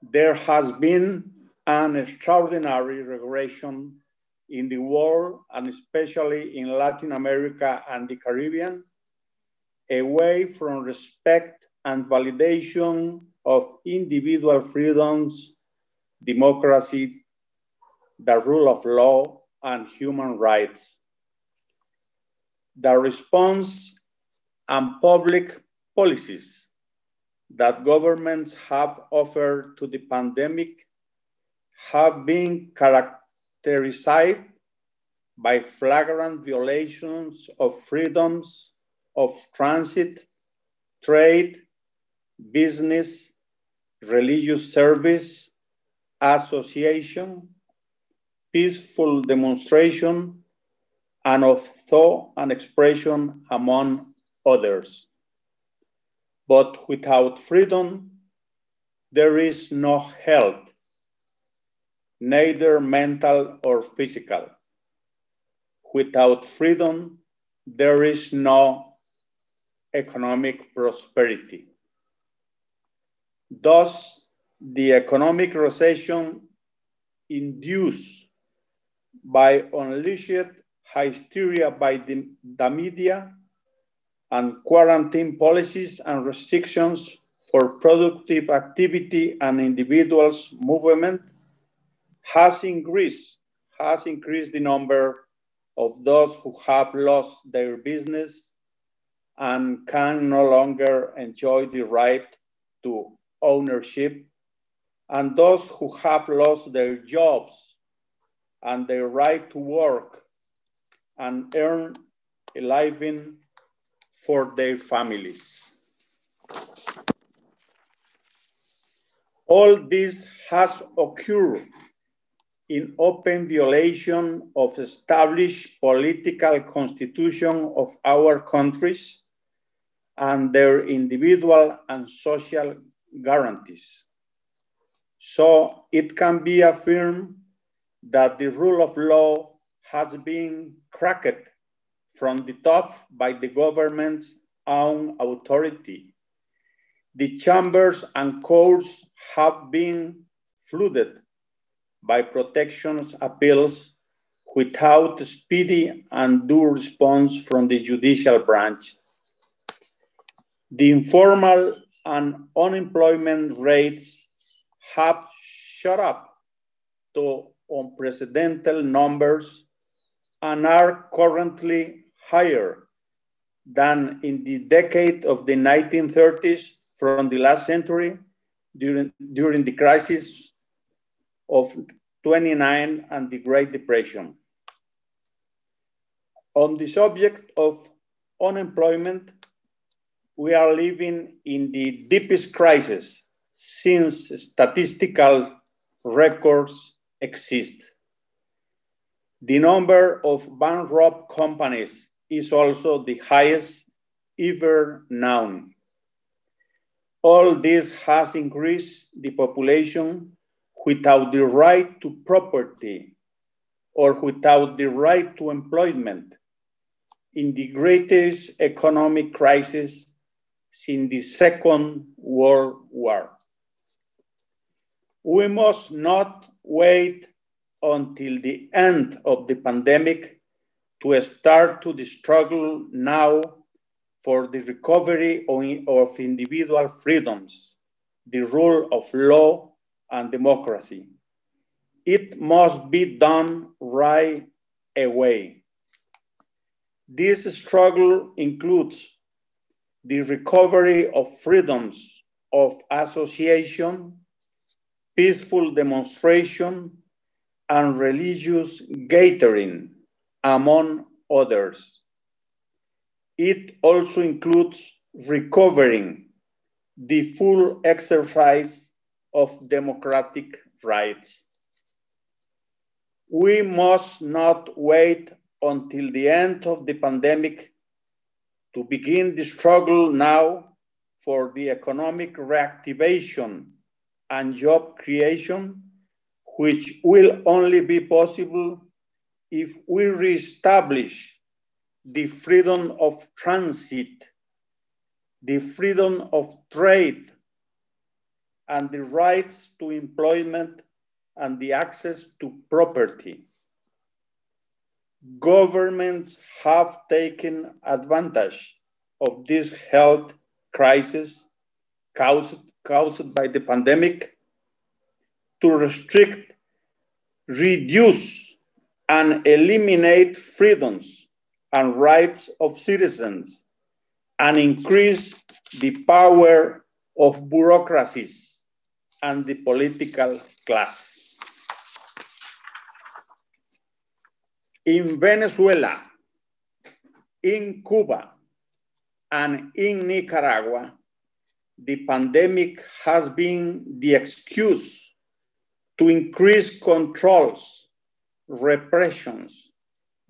there has been an extraordinary regression in the world, and especially in Latin America and the Caribbean, away from respect and validation of individual freedoms, democracy, the rule of law, and human rights. The response and public policies that governments have offered to the pandemic have been characterized by flagrant violations of freedoms of transit, trade, business, religious service, association, peaceful demonstration, and of thought and expression, among others. But without freedom, there is no health, neither mental or physical. Without freedom, there is no economic prosperity. Thus, the economic recession induced by unleashed hysteria by the media and quarantine policies and restrictions for productive activity and individuals' movement has increased the number of those who have lost their business and can no longer enjoy the right to ownership, and those who have lost their jobs and their right to work and earn a living for their families. All this has occurred in open violation of established political constitution of our countries and their individual and social guarantees. So it can be affirmed that the rule of law has been cracked from the top by the government's own authority. The chambers and courts have been flooded by protections appeals without speedy and due response from the judicial branch. The informal and unemployment rates have shot up to unprecedented numbers and are currently higher than in the decade of the 1930s from the last century during the crisis of 29 and the Great Depression. On the subject of unemployment, we are living in the deepest crisis since statistical records exist. The number of bankrupt companies is also the highest ever known. All this has increased the population without the right to property or without the right to employment in the greatest economic crisis since the Second World War. We must not wait until the end of the pandemic to start to the struggle now for the recovery of individual freedoms, the rule of law, and democracy. It must be done right away. This struggle includes the recovery of freedoms of association, peaceful demonstration, and religious gathering, among others. It also includes recovering the full exercise of democratic rights. We must not wait until the end of the pandemic to begin the struggle now for the economic reactivation and job creation, which will only be possible if we reestablish the freedom of transit, the freedom of trade, and the rights to employment and the access to property. Governments have taken advantage of this health crisis caused by the pandemic to restrict, reduce, and eliminate freedoms and rights of citizens and increase the power of bureaucracies and the political class. In Venezuela, in Cuba, and in Nicaragua, the pandemic has been the excuse to increase controls, repressions,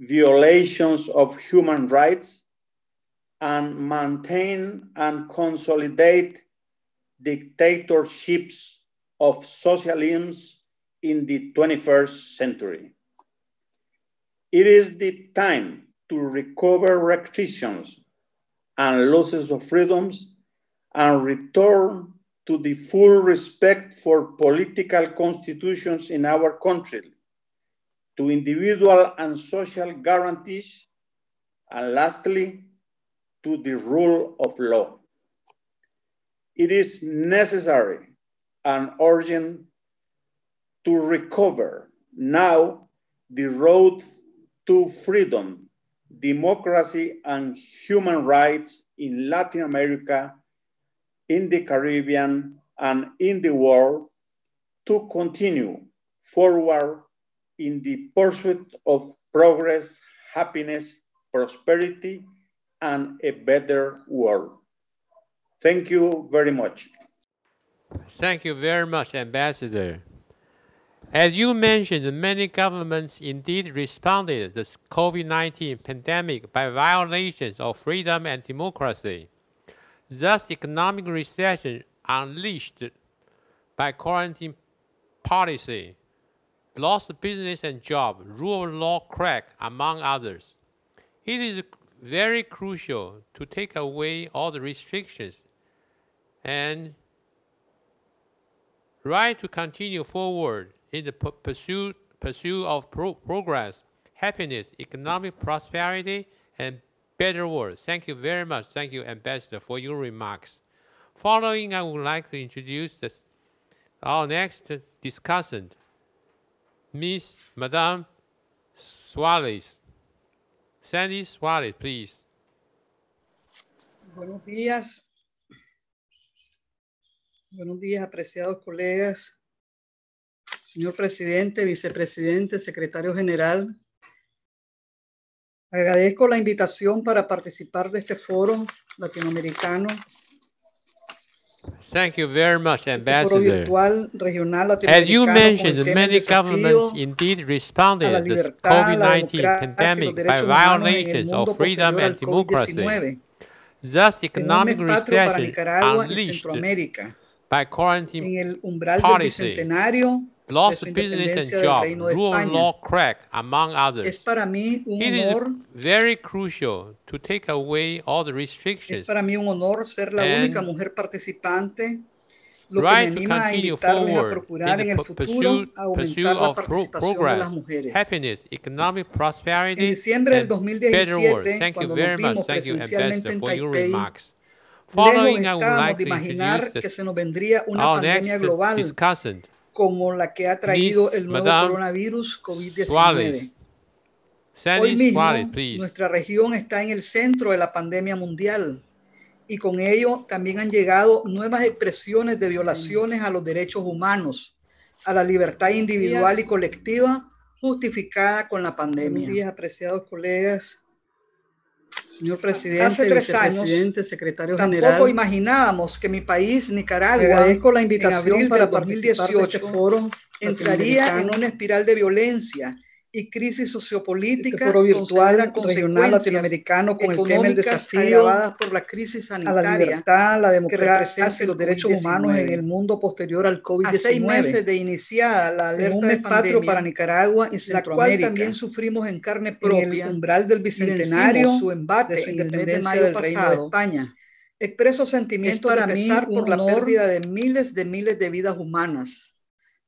violations of human rights, and maintain and consolidate dictatorships of socialism in the 21st century. It is the time to recover restrictions and losses of freedoms and return to the full respect for political constitutions in our country, to individual and social guarantees, and lastly, to the rule of law. It is necessary and urgent to recover now the road to freedom, democracy, and human rights in Latin America, in the Caribbean, and in the world, to continue forward in the pursuit of progress, happiness, prosperity, and a better world. Thank you very much. Thank you very much, Ambassador. As you mentioned, many governments indeed responded to the COVID-19 pandemic by violations of freedom and democracy. Thus, economic recession unleashed by quarantine policy, lost business and job, rule of law crack, among others. It is very crucial to take away all the restrictions and right to continue forward in the pursuit of progress, happiness, economic prosperity, and better world. Thank you very much. Thank you, Ambassador, for your remarks. Following, I would like to introduce our next discussant, Madame Suarez. Sandy Suarez, please. Buenos días. Buenos días, apreciados colegas. Señor presidente, vicepresidente, secretario general, Agradezco la invitación para participar de este foro latinoamericano. Thank you very much, Foro Ambassador. virtual regional As you latinoamericano mentioned, con el tema many del desafío governments indeed a la responded to the libertad, la COVID-19 democracia y los pandemic by derechos humanos en el violations mundo of freedom posterior and al democracy. COVID-19. Thus, En un economic mes patrio para recession Nicaragua y unleashed Centroamérica, by en quarantine el umbral del policy, bicentenario de loss su of business and independencia del jobs, Reino de rule of España. law crack, among Es others. para mí un It is honor, very crucial to take away all the es restrictions para mí un honor ser la única and mujer participante, lo que me right to anima a continue invitarles a forward procurar en in el the futuro a pursuit aumentar la of participación de las progress, mujeres. happiness, economic En prosperity, diciembre del and better world. 2017, Thank you cuando very nos much. vimos Thank you, presencialmente Ambassador, en for your Taipei, remarks. lejos Following, I would estábamos like de to imaginar introduce que se nos vendría una our pandemia next global discussant, como la que ha traído Miss el nuevo Madame coronavirus COVID-19. Suárez. Hoy Sandy mismo, Suárez, please. nuestra región está en el centro de la pandemia mundial y con ello también han llegado nuevas expresiones de violaciones a los derechos humanos, a la libertad individual y colectiva justificada con la pandemia. Buenos días, apreciados colegas. Señor presidente, hace 3 años, secretario general, tampoco imaginábamos que mi país, Nicaragua, agradezco la invitación para participar de este foro, entraría en una espiral de violencia y crisis sociopolítica, foro virtual regional latinoamericano con el tema del desafío agravadas por la crisis sanitaria, a la libertad, la democracia y los derechos humanos en el mundo posterior al COVID-19. A 6 meses de iniciada la alerta de pandemia para Nicaragua y Centroamérica, la cual también sufrimos en carne propia, en el umbral del bicentenario, su embate de su independencia en el mes de mayo pasado, de España. Expreso sentimientos de pesar por la pérdida de miles de vidas humanas,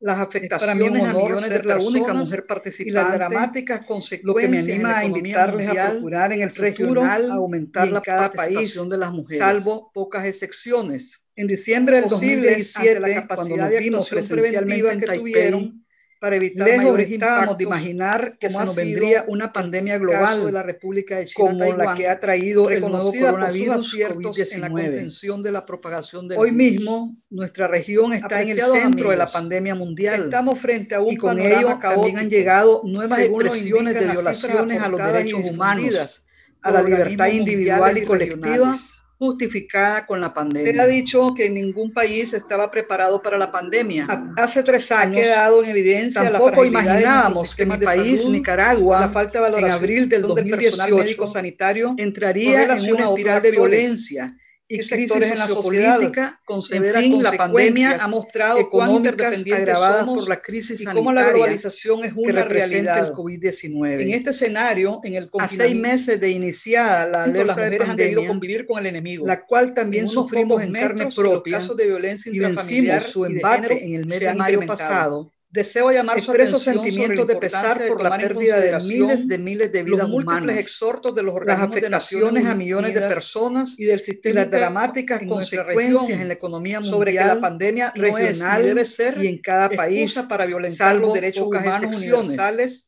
las afectaciones a millones de personas, la única mujer participante, y las dramáticas consecuencias, lo que me anima a invitarles a procurar en el regional a aumentar la participación de las mujeres, salvo pocas excepciones. En diciembre del 2017, ante la capacidad de actuación preventiva que tuvieron para evitar mayores impactos, de imaginar que se nos vendría una pandemia global de la República de China, como la que ha traído el nuevo coronavirus COVID-19 en la contención de la propagación del virus. Hoy mismo nuestra región está en el centro de la pandemia mundial. Estamos frente a un panorama caótico. Y con ello también han llegado nuevas expresiones de violaciones a los derechos humanos, a la libertad individual y colectiva, justificada con la pandemia. Se ha dicho que ningún país estaba preparado para la pandemia. Hace 3 años ha quedado en evidencia tampoco imaginábamos que mi país, Nicaragua, la falta de valoración en abril del 2018, médico sanitario entraría en una espiral de violencia y crisis en la sociopolítica. En fin, la pandemia ha mostrado cuán interdependientes agravadas por la crisis sanitaria, y cómo la globalización es una realidad del COVID-19. En este escenario, en el confinamiento, a 6 meses de iniciada la alerta de pandemia, han debido convivir con el enemigo, la cual también sufrimos en carne propia, casos de violencia intrafamiliar su embate en el mes de mayo pasado. Deseo llamar su atención sentimientos de pesar por la pérdida de miles de vidas humanas, los múltiples exhortos de los organismos, las afectaciones a millones de personas y del sistema, y las dramáticas consecuencias en la economía mundial, sobre que la pandemia regional debe ser y en cada país para violentar los derechos humanos universales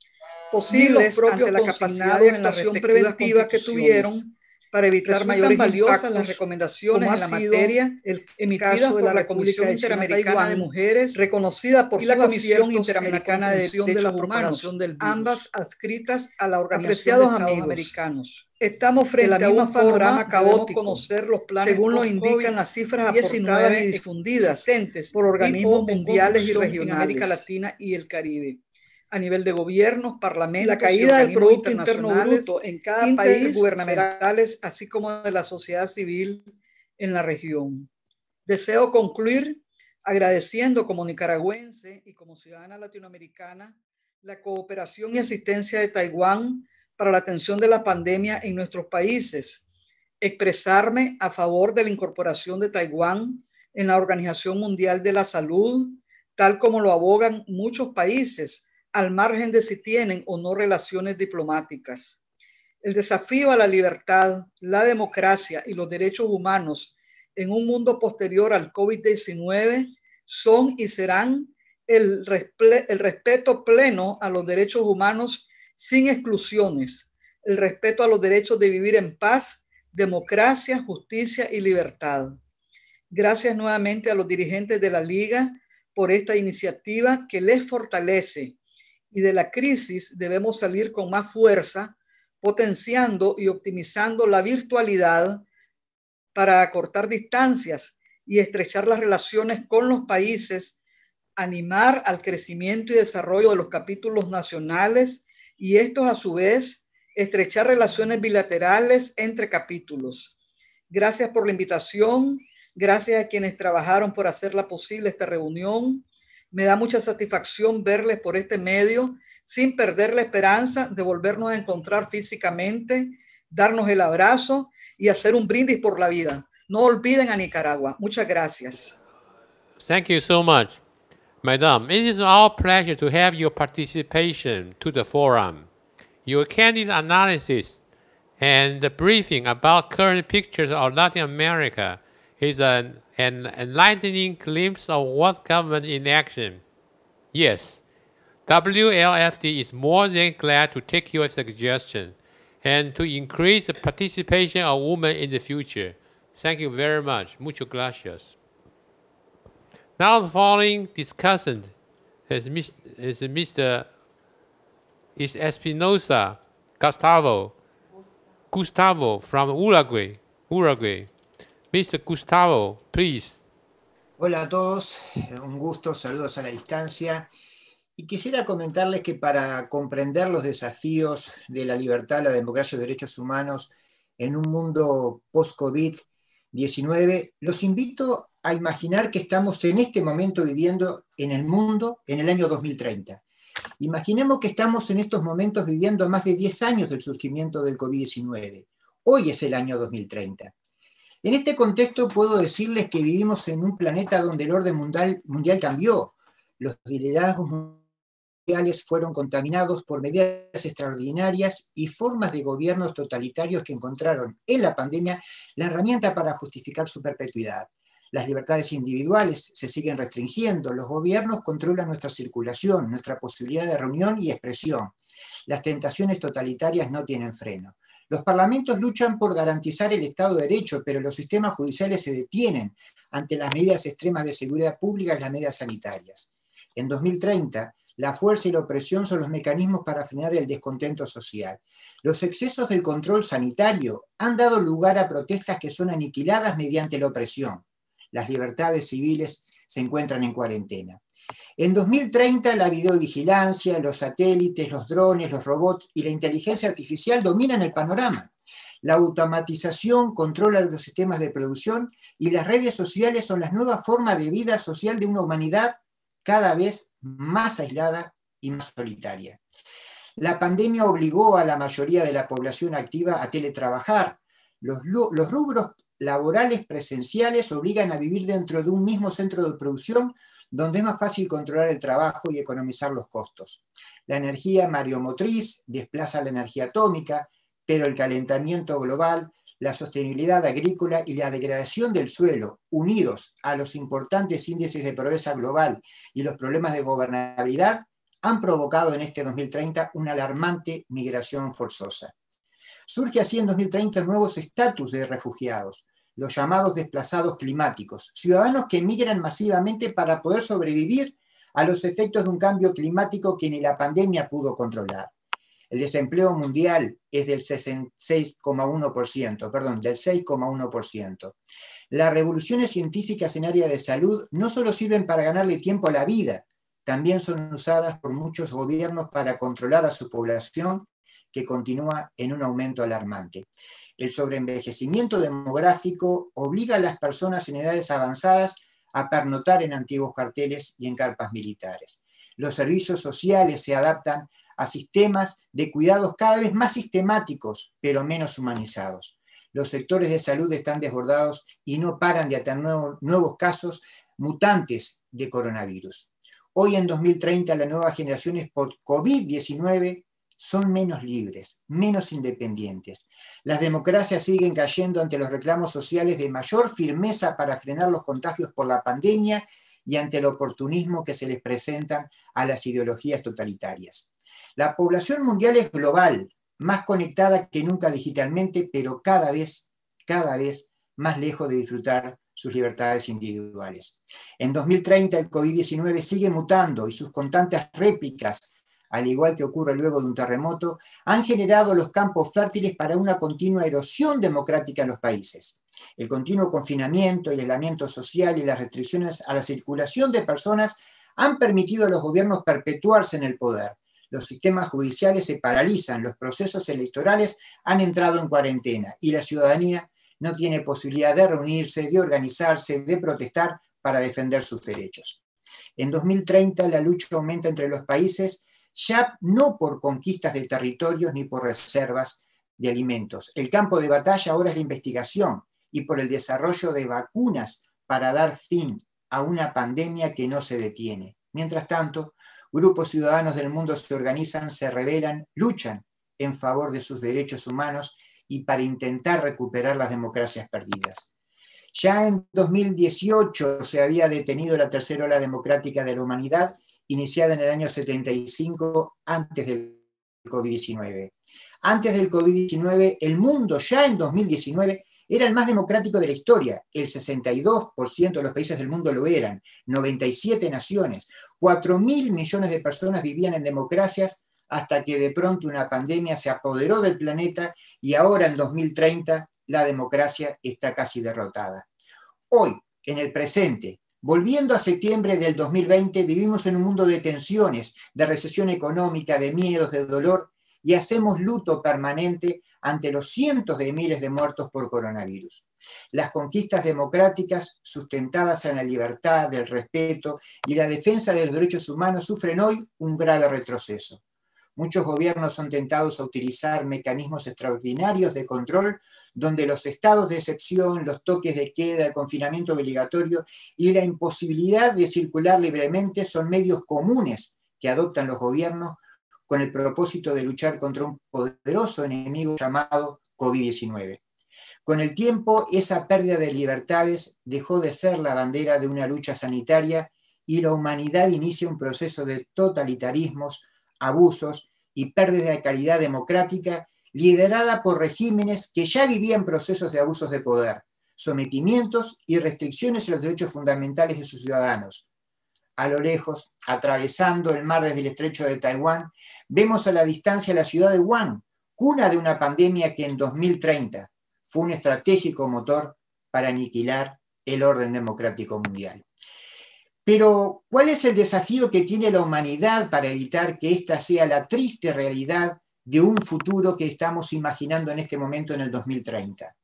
posibles ante la capacidad de actuación preventiva que tuvieron para evitar mayores valiosas las recomendaciones en la materia emitidas por la Comisión Interamericana de Mujeres, reconocida por la Comisión Interamericana de Derechos de la Propagación del Virus, ambas adscritas a la Organización de Estados Americanos. Estamos frente a un panorama caótico, conocer los planes según lo indican las cifras aportadas y difundidas por organismos mundiales y regionales en América Latina y el Caribe. A nivel de gobiernos, parlamentos, la caída del Producto Interno Bruto en cada país, gubernamentales, así como de la sociedad civil en la región. Deseo concluir agradeciendo como nicaragüense y como ciudadana latinoamericana la cooperación y asistencia de Taiwán para la atención de la pandemia en nuestros países, expresarme a favor de la incorporación de Taiwán en la Organización Mundial de la Salud, tal como lo abogan muchos países, al margen de si tienen o no relaciones diplomáticas. El desafío a la libertad, la democracia y los derechos humanos en un mundo posterior al COVID-19 son y serán el respeto pleno a los derechos humanos sin exclusiones, el respeto a los derechos de vivir en paz, democracia, justicia y libertad. Gracias nuevamente a los dirigentes de la Liga por esta iniciativa que les fortalece. Y de la crisis debemos salir con más fuerza potenciando y optimizando la virtualidad para acortar distancias y estrechar las relaciones con los países, animar al crecimiento y desarrollo de los capítulos nacionales y estos a su vez estrechar relaciones bilaterales entre capítulos. Gracias por la invitación, gracias a quienes trabajaron por hacerla posible esta reunión. Me da mucha satisfacción verles por este medio, sin perder la esperanza de volvernos a encontrar físicamente, darnos el abrazo y hacer un brindis por la vida. No olviden a Nicaragua. Muchas gracias. Thank you so much. Madam, it is our pleasure to have your participation to the forum. Your candid analysis and the briefing about current pictures of Latin America is an enlightening glimpse of what government in action. Yes, WLFD is more than glad to take your suggestion and to increase the participation of women in the future. Thank you very much. Muchas gracias. Now the following discussant is Espinosa Gustavo from Uruguay. Mr. Gustavo, please. Hola a todos, un gusto, saludos a la distancia. Y quisiera comentarles que para comprender los desafíos de la libertad, la democracia y los derechos humanos en un mundo post-COVID-19, los invito a imaginar que estamos en este momento viviendo en el mundo en el año 2030. Imaginemos que estamos en estos momentos viviendo a más de 10 años del surgimiento del COVID-19. Hoy es el año 2030. En este contexto puedo decirles que vivimos en un planeta donde el orden mundial cambió. Los liderazgos mundiales fueron contaminados por medidas extraordinarias y formas de gobiernos totalitarios que encontraron en la pandemia la herramienta para justificar su perpetuidad. Las libertades individuales se siguen restringiendo, los gobiernos controlan nuestra circulación, nuestra posibilidad de reunión y expresión. Las tentaciones totalitarias no tienen freno. Los parlamentos luchan por garantizar el Estado de Derecho, pero los sistemas judiciales se detienen ante las medidas extremas de seguridad pública y las medidas sanitarias. En 2030, la fuerza y la opresión son los mecanismos para frenar el descontento social. Los excesos del control sanitario han dado lugar a protestas que son aniquiladas mediante la opresión. Las libertades civiles se encuentran en cuarentena. En 2030, la videovigilancia, los satélites, los drones, los robots y la inteligencia artificial dominan el panorama. La automatización controla los sistemas de producción y las redes sociales son las nuevas formas de vida social de una humanidad cada vez más aislada y más solitaria. La pandemia obligó a la mayoría de la población activa a teletrabajar. Los rubros laborales presenciales obligan a vivir dentro de un mismo centro de producción donde es más fácil controlar el trabajo y economizar los costos. La energía mareomotriz desplaza la energía atómica, pero el calentamiento global, la sostenibilidad agrícola y la degradación del suelo, unidos a los importantes índices de pobreza global y los problemas de gobernabilidad, han provocado en este 2030 una alarmante migración forzosa. Surge así en 2030 nuevos estatus de refugiados, los llamados desplazados climáticos, ciudadanos que migran masivamente para poder sobrevivir a los efectos de un cambio climático que ni la pandemia pudo controlar. El desempleo mundial es del 6,1%. Las revoluciones científicas en área de salud no solo sirven para ganarle tiempo a la vida, también son usadas por muchos gobiernos para controlar a su población, que continúa en un aumento alarmante. El sobreenvejecimiento demográfico obliga a las personas en edades avanzadas a pernoctar en antiguos cuarteles y en carpas militares. Los servicios sociales se adaptan a sistemas de cuidados cada vez más sistemáticos, pero menos humanizados. Los sectores de salud están desbordados y no paran de atar nuevos casos mutantes de coronavirus. Hoy en 2030 las nuevas generaciones por COVID-19 son menos libres, menos independientes. Las democracias siguen cayendo ante los reclamos sociales de mayor firmeza para frenar los contagios por la pandemia y ante el oportunismo que se les presentan a las ideologías totalitarias. La población mundial es global, más conectada que nunca digitalmente, pero cada vez más lejos de disfrutar sus libertades individuales. En 2030 el COVID-19 sigue mutando y sus constantes réplicas al igual que ocurre luego de un terremoto, han generado los campos fértiles para una continua erosión democrática en los países. El continuo confinamiento, el aislamiento social y las restricciones a la circulación de personas han permitido a los gobiernos perpetuarse en el poder. Los sistemas judiciales se paralizan, los procesos electorales han entrado en cuarentena y la ciudadanía no tiene posibilidad de reunirse, de organizarse, de protestar para defender sus derechos. En 2030 la lucha aumenta entre los países, ya no por conquistas de territorios ni por reservas de alimentos. El campo de batalla ahora es la investigación y por el desarrollo de vacunas para dar fin a una pandemia que no se detiene. Mientras tanto, grupos ciudadanos del mundo se organizan, se rebelan, luchan en favor de sus derechos humanos y para intentar recuperar las democracias perdidas. Ya en 2018 se había detenido la tercera ola democrática de la humanidad, iniciada en el año 75, antes del COVID-19. Antes del COVID-19, el mundo ya en 2019 era el más democrático de la historia. El 62% de los países del mundo lo eran, 97 naciones, 4.000 millones de personas vivían en democracias hasta que de pronto una pandemia se apoderó del planeta y ahora en 2030 la democracia está casi derrotada. Hoy, en el presente, volviendo a septiembre del 2020, vivimos en un mundo de tensiones, de recesión económica, de miedos, de dolor, y hacemos luto permanente ante los cientos de miles de muertos por coronavirus. Las conquistas democráticas sustentadas en la libertad, el respeto y la defensa de los derechos humanos sufren hoy un grave retroceso. Muchos gobiernos son tentados a utilizar mecanismos extraordinarios de control donde los estados de excepción, los toques de queda, el confinamiento obligatorio y la imposibilidad de circular libremente son medios comunes que adoptan los gobiernos con el propósito de luchar contra un poderoso enemigo llamado COVID-19. Con el tiempo, esa pérdida de libertades dejó de ser la bandera de una lucha sanitaria y la humanidad inicia un proceso de totalitarismos, abusos y pérdida de calidad democrática liderada por regímenes que ya vivían procesos de abusos de poder, sometimientos y restricciones a los derechos fundamentales de sus ciudadanos. A lo lejos, atravesando el mar desde el estrecho de Taiwán, vemos a la distancia la ciudad de Wuhan, cuna de una pandemia que en 2030 fue un estratégico motor para aniquilar el orden democrático mundial. Pero, ¿cuál es el desafío que tiene la humanidad para evitar que esta sea la triste realidad de un futuro que estamos imaginando en este momento en el 2030?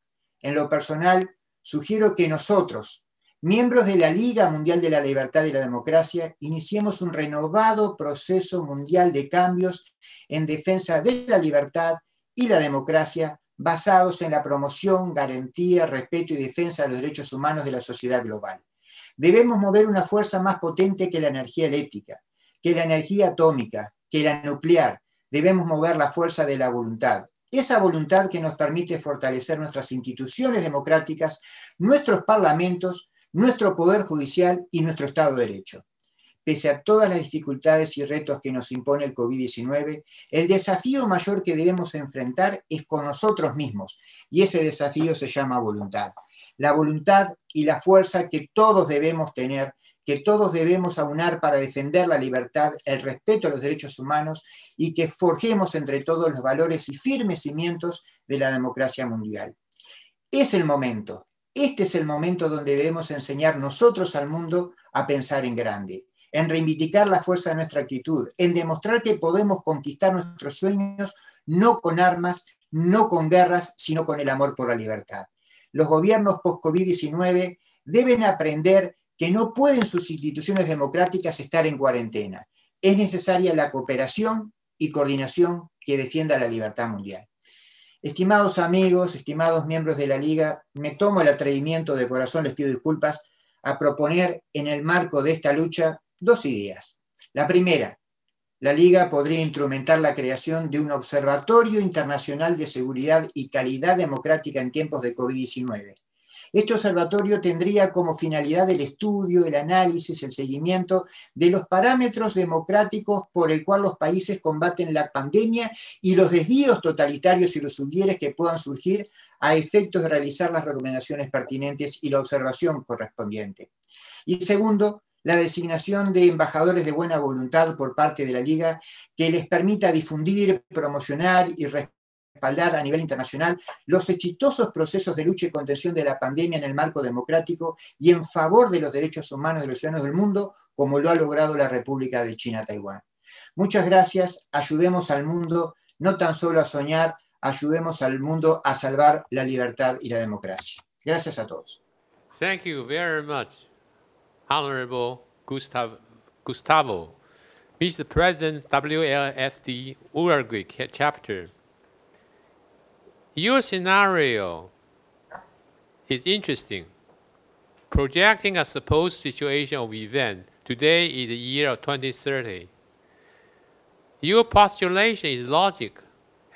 En lo personal, sugiero que nosotros, miembros de la Liga Mundial de la Libertad y la Democracia, iniciemos un renovado proceso mundial de cambios en defensa de la libertad y la democracia basados en la promoción, garantía, respeto y defensa de los derechos humanos de la sociedad global. Debemos mover una fuerza más potente que la energía eléctrica, que la energía atómica, que la nuclear. Debemos mover la fuerza de la voluntad. Esa voluntad que nos permite fortalecer nuestras instituciones democráticas, nuestros parlamentos, nuestro poder judicial y nuestro Estado de Derecho. Pese a todas las dificultades y retos que nos impone el COVID-19, el desafío mayor que debemos enfrentar es con nosotros mismos, y ese desafío se llama voluntad. La voluntad y la fuerza que todos debemos tener, que todos debemos aunar para defender la libertad, el respeto a los derechos humanos y que forjemos entre todos los valores y firmes cimientos de la democracia mundial. Es el momento, este es el momento donde debemos enseñar nosotros al mundo a pensar en grande, en reivindicar la fuerza de nuestra actitud, en demostrar que podemos conquistar nuestros sueños no con armas, no con guerras, sino con el amor por la libertad. Los gobiernos post-COVID-19 deben aprender que no pueden sus instituciones democráticas estar en cuarentena. Es necesaria la cooperación y coordinación que defienda la libertad mundial. Estimados amigos, estimados miembros de la Liga, me tomo el atrevimiento, de corazón les pido disculpas, a proponer en el marco de esta lucha dos ideas. La primera, la Liga podría instrumentar la creación de un Observatorio Internacional de Seguridad y Calidad Democrática en tiempos de COVID-19. Este observatorio tendría como finalidad el estudio, el análisis, el seguimiento de los parámetros democráticos por el cual los países combaten la pandemia y los desvíos totalitarios y los ugieres que puedan surgir a efectos de realizar las recomendaciones pertinentes y la observación correspondiente. Y segundo, la designación de embajadores de buena voluntad por parte de la Liga que les permita difundir, promocionar y respaldar a nivel internacional los exitosos procesos de lucha y contención de la pandemia en el marco democrático y en favor de los derechos humanos de los ciudadanos del mundo, como lo ha logrado la República de China-Taiwán. Muchas gracias, ayudemos al mundo no tan solo a soñar, ayudemos al mundo a salvar la libertad y la democracia. Gracias a todos. Thank you very much, Honorable Gustavo, Mr. President, WLFD Uruguay Chapter. Your scenario is interesting, projecting a supposed situation of event. Today is the year of 2030. Your postulation is logical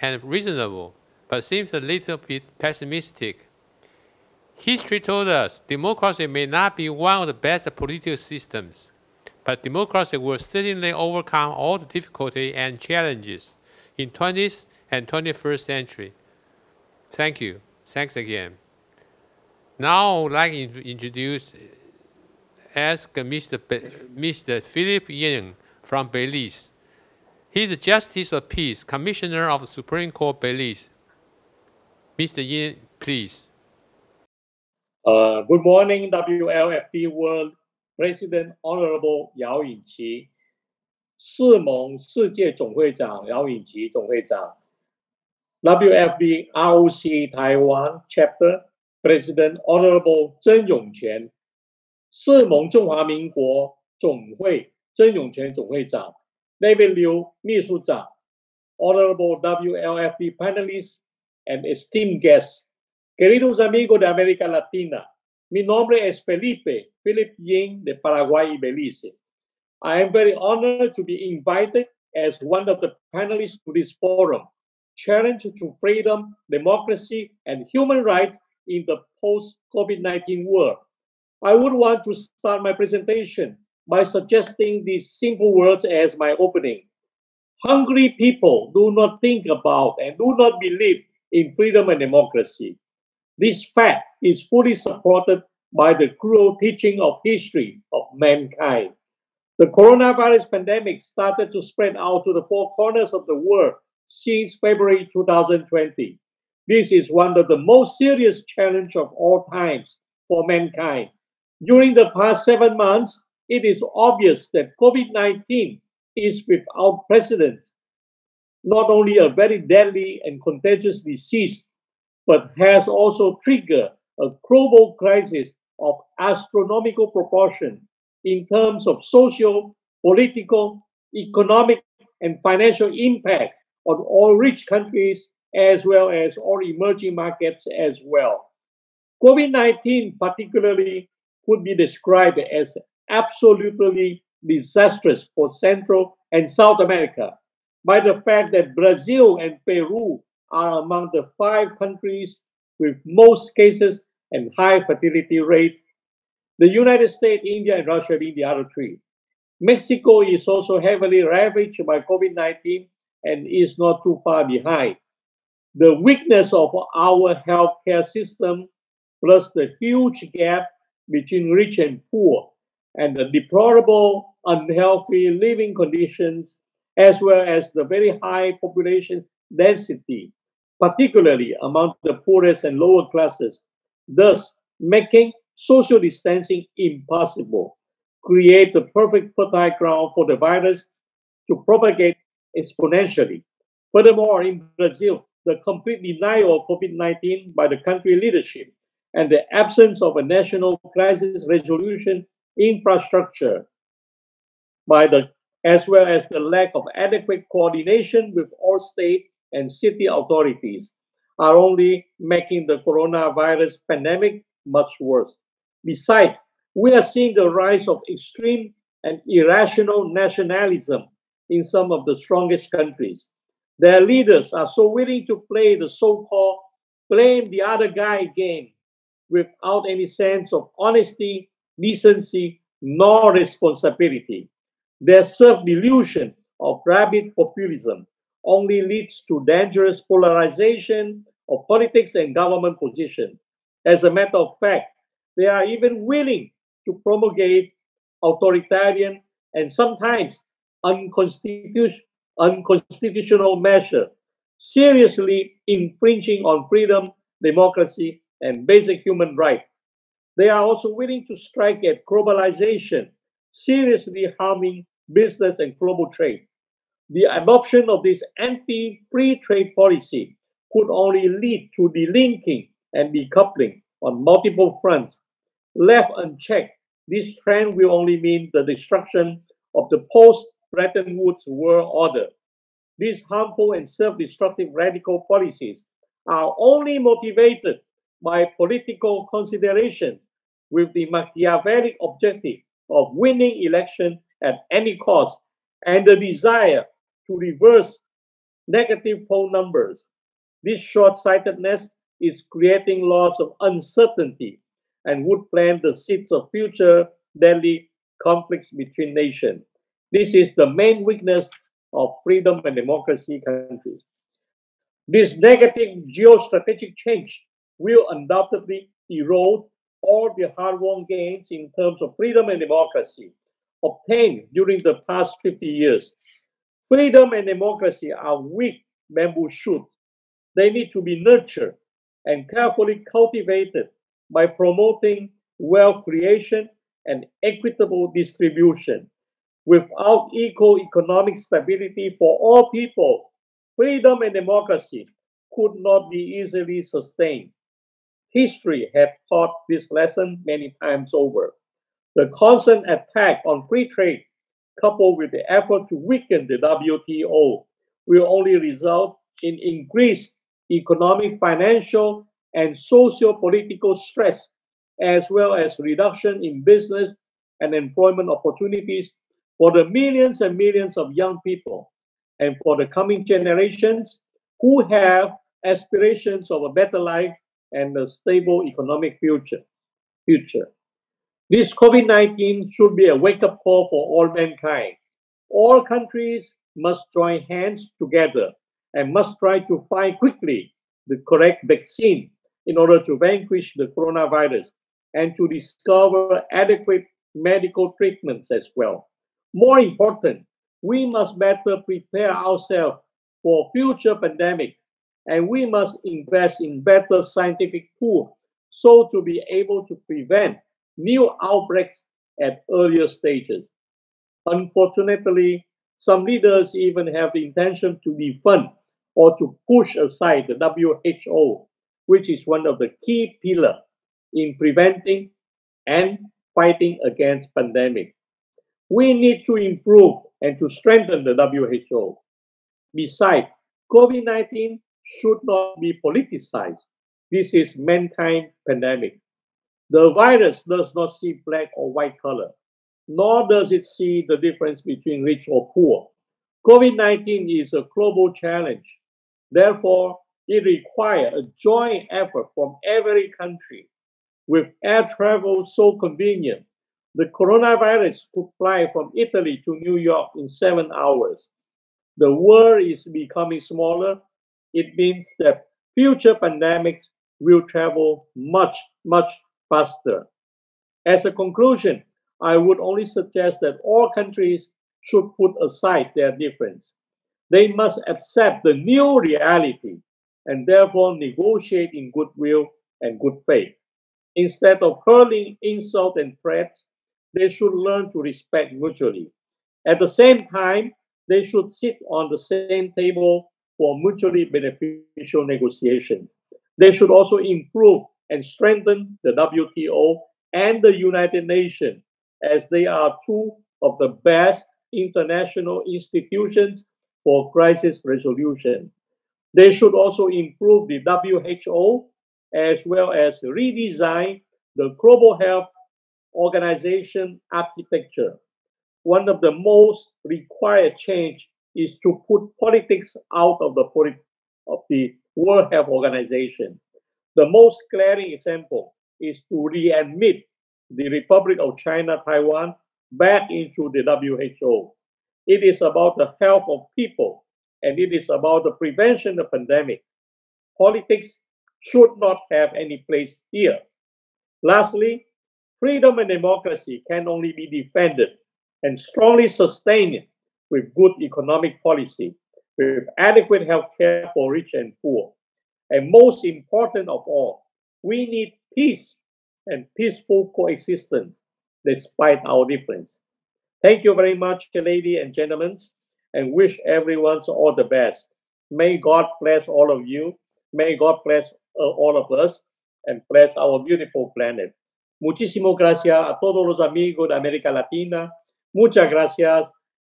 and reasonable, but seems a little bit pessimistic. History told us democracy may not be one of the best political systems, but democracy will certainly overcome all the difficulty and challenges in 20th and 21st century. Thank you. Thanks again. Now I would like to ask Mr. Philip Yin from Belize. He's the Justice of Peace, Commissioner of the Supreme Court, Belize. Mr. Yin, please. Good morning, WLFD World President Honorable Yao Ying-qi, 世盟世界总会长姚颖琪总会长 ，WFD ROC Taiwan Chapter President Honorable 曾永权，世盟中华民国总会曾永权总会长 ，David Liu 秘书长 ，Honorable WLFD panelists and esteemed guests, queridos amigos de América Latina, mi nombre es Philippe Yin de Paraguay y Belice. I am very honored to be invited as one of the panelists to this forum, Challenge to Freedom, Democracy, and Human Rights in the post-COVID-19 world. I would want to start my presentation by suggesting these simple words as my opening. Hungry people do not think about and do not believe in freedom and democracy. This fact is fully supported by the cruel teaching of history of mankind. The coronavirus pandemic started to spread out to the four corners of the world since February 2020. This is one of the most serious challenges of all times for mankind. During the past 7 months, it is obvious that COVID-19 is without precedent, not only a very deadly and contagious disease, but has also triggered a global crisis of astronomical proportion in terms of social, political, economic, and financial impact on all rich countries as well as all emerging markets as well. COVID-19 particularly could be described as absolutely disastrous for Central and South America by the fact that Brazil and Peru are among the 5 countries with most cases and high fertility rate. The United States, India, and Russia being the other 3. Mexico is also heavily ravaged by COVID-19 and is not too far behind. The weakness of our healthcare system, plus the huge gap between rich and poor, and the deplorable, unhealthy living conditions, as well as the very high population density, particularly among the poorest and lower classes, thus making social distancing impossible, create the perfect fertile ground for the virus to propagate exponentially. Furthermore, in Brazil, the complete denial of COVID-19 by the country leadership and the absence of a national crisis resolution infrastructure as well as the lack of adequate coordination with all state and city authorities are only making the coronavirus pandemic much worse. Besides, we are seeing the rise of extreme and irrational nationalism in some of the strongest countries. Their leaders are so willing to play the so-called blame the other guy game without any sense of honesty, decency, nor responsibility. Their self-delusion of rabid populism only leads to dangerous polarization of politics and government position. As a matter of fact, they are even willing to promulgate authoritarian, and sometimes unconstitutional measure, seriously infringing on freedom, democracy, and basic human rights. They are also willing to strike at globalization, seriously harming business and global trade. The adoption of this anti-free trade policy could only lead to delinking and decoupling on multiple fronts. Left unchecked, this trend will only mean the destruction of the post-Bretton Woods world order. These harmful and self-destructive radical policies are only motivated by political consideration with the Machiavellic objective of winning election at any cost and the desire to reverse negative poll numbers. This short-sightedness is creating lots of uncertainty and would plant the seeds of future deadly conflicts between nations. This is the main weakness of freedom and democracy countries. This negative geostrategic change will undoubtedly erode all the hard-won gains in terms of freedom and democracy obtained during the past 50 years. Freedom and democracy are weak bamboo shoots. They need to be nurtured and carefully cultivated by promoting wealth creation and equitable distribution. Without equal economic stability for all people, freedom and democracy could not be easily sustained. History has taught this lesson many times over. The constant attack on free trade, coupled with the effort to weaken the WTO, will only result in increased economic, financial, and socio-political stress, as well as reduction in business and employment opportunities for the millions and millions of young people and for the coming generations who have aspirations of a better life and a stable economic future. This COVID-19 should be a wake-up call for all mankind. All countries must join hands together and must try to find quickly the correct vaccine in order to vanquish the coronavirus and to discover adequate medical treatments as well. More important, we must better prepare ourselves for future pandemic, and we must invest in better scientific tools so to be able to prevent new outbreaks at earlier stages. Unfortunately, some leaders even have the intention to defund or to push aside the WHO, which is one of the key pillars in preventing and fighting against pandemic. We need to improve and to strengthen the WHO. Besides, COVID-19 should not be politicized. This is mankind pandemic. The virus does not see black or white color, nor does it see the difference between rich or poor. COVID-19 is a global challenge. Therefore, it requires a joint effort from every country. With air travel so convenient, the coronavirus could fly from Italy to New York in 7 hours. The world is becoming smaller. It means that future pandemics will travel much, much faster. As a conclusion, I would only suggest that all countries should put aside their difference. They must accept the new reality and therefore negotiate in goodwill and good faith. Instead of hurling insult and threats, they should learn to respect mutually. At the same time, they should sit on the same table for mutually beneficial negotiations. They should also improve and strengthen the WTO and the United Nations, as they are two of the best international institutions for crisis resolution. They should also improve the WHO as well as redesign the Global Health Organization architecture. One of the most required change is to put politics out of the World Health Organization. The most glaring example is to readmit the Republic of China, Taiwan, back into the WHO. It is about the health of people, and it is about the prevention of pandemic. Politics should not have any place here. Lastly, freedom and democracy can only be defended and strongly sustained with good economic policy, with adequate health care for rich and poor. And most important of all, we need peace and peaceful coexistence despite our difference. Thank you very much, ladies and gentlemen, and wish everyone all the best. May God bless all of you. May God bless all of us and bless our beautiful planet. Muchísimas gracias a todos los amigos de América Latina. Muchas gracias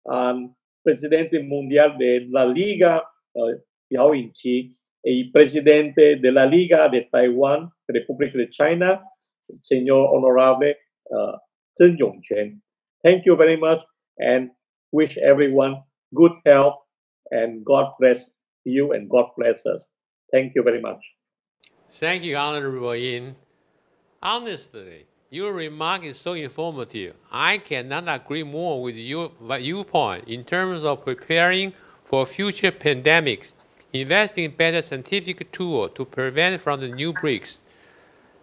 al presidente mundial de la Liga, Yao Yingqi, y presidente de la Liga de Taiwán, República de China, señor honorable Zheng Yongquan. Thank you very much and wish everyone good health and God bless you and God bless us. Thank you very much. Thank you, Honorable Yin. Honestly, your remark is so informative. I cannot agree more with your viewpoint in terms of preparing for future pandemics, investing in better scientific tools to prevent from the new breaks,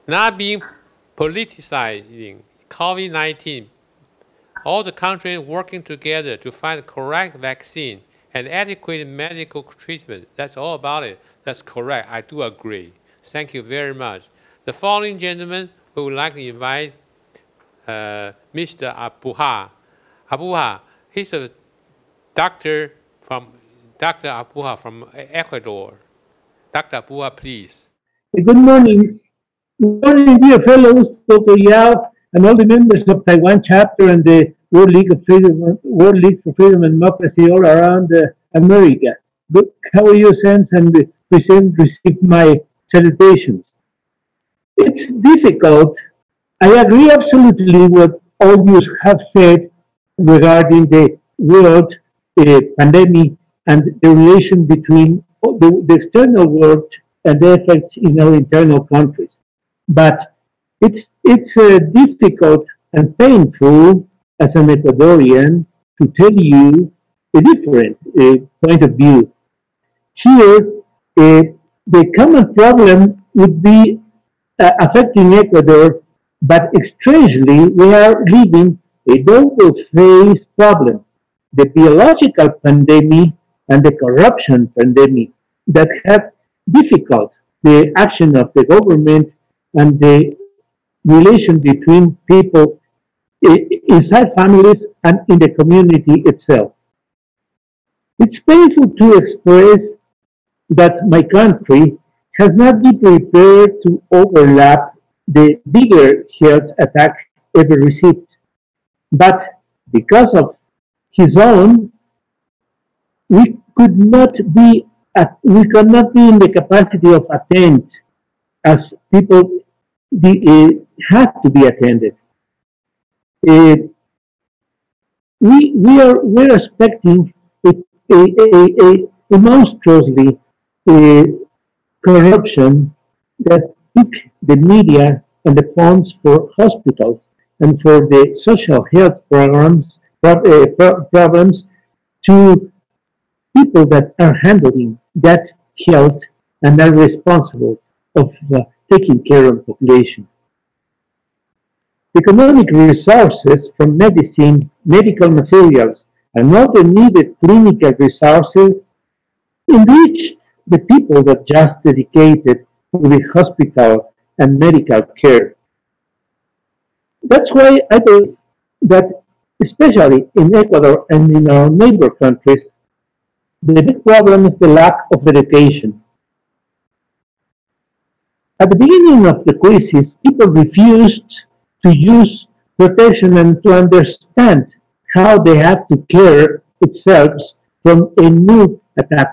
not being politicizing COVID-19, all the countries working together to find correct vaccine and adequate medical treatment. That's all about it. That's correct. I do agree. Thank you very much. The following gentleman, we would like to invite Mr. Abuha. Abuha, he's a doctor from Dr. Abuha from Ecuador. Dr. Abuha, please. Good morning. Good morning, dear fellows, Dr. Yao, and all the members of Taiwan chapter and the World League for Freedom and Democracy all around America. Good, how are you, Sense, and receive my salutations. It's difficult. I agree absolutely with all you have said regarding the world pandemic and the relation between the external world and the effects in our internal countries. But it's difficult and painful as an Ecuadorian to tell you a different point of view. Here, the common problem would be affecting Ecuador, but strangely, we are living a double-phase problem: the biological pandemic and the corruption pandemic that have difficult the action of the government and the relation between people inside families and in the community itself. It's painful to express that my country has not been prepared to overlap the bigger health attack ever received. But because of his own, we could not be in the capacity of attend as people have to be attended. We're expecting a monstrosely corruption that took the media and the funds for hospitals and for the social health programs to people that are handling that health and are responsible of taking care of the population. Economic resources from medicine, medical materials, and all the needed clinical resources enrich the people that just dedicated to the hospital and medical care. That's why I believe that, especially in Ecuador and in our neighbor countries, the big problem is the lack of education. At the beginning of the crisis, people refused to use protection and to understand how they have to care themselves from a new attack,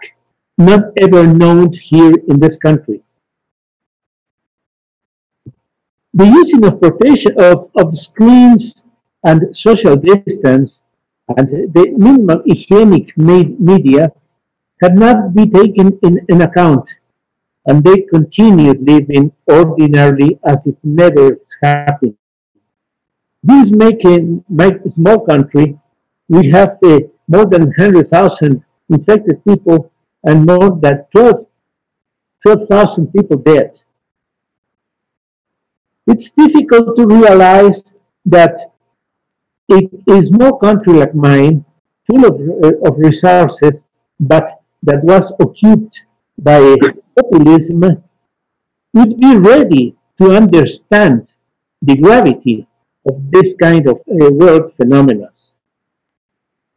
not ever known here in this country. The using of protection of screens and social distance and the minimal hygienic media had not been taken in account, and they continued living ordinarily as if never happened. This making my small country, we have more than 100,000 infected people and more than 12,000 people dead. It's difficult to realize that it is no country like mine, full of resources, but that was occupied by populism, would be ready to understand the gravity of this kind of world phenomena.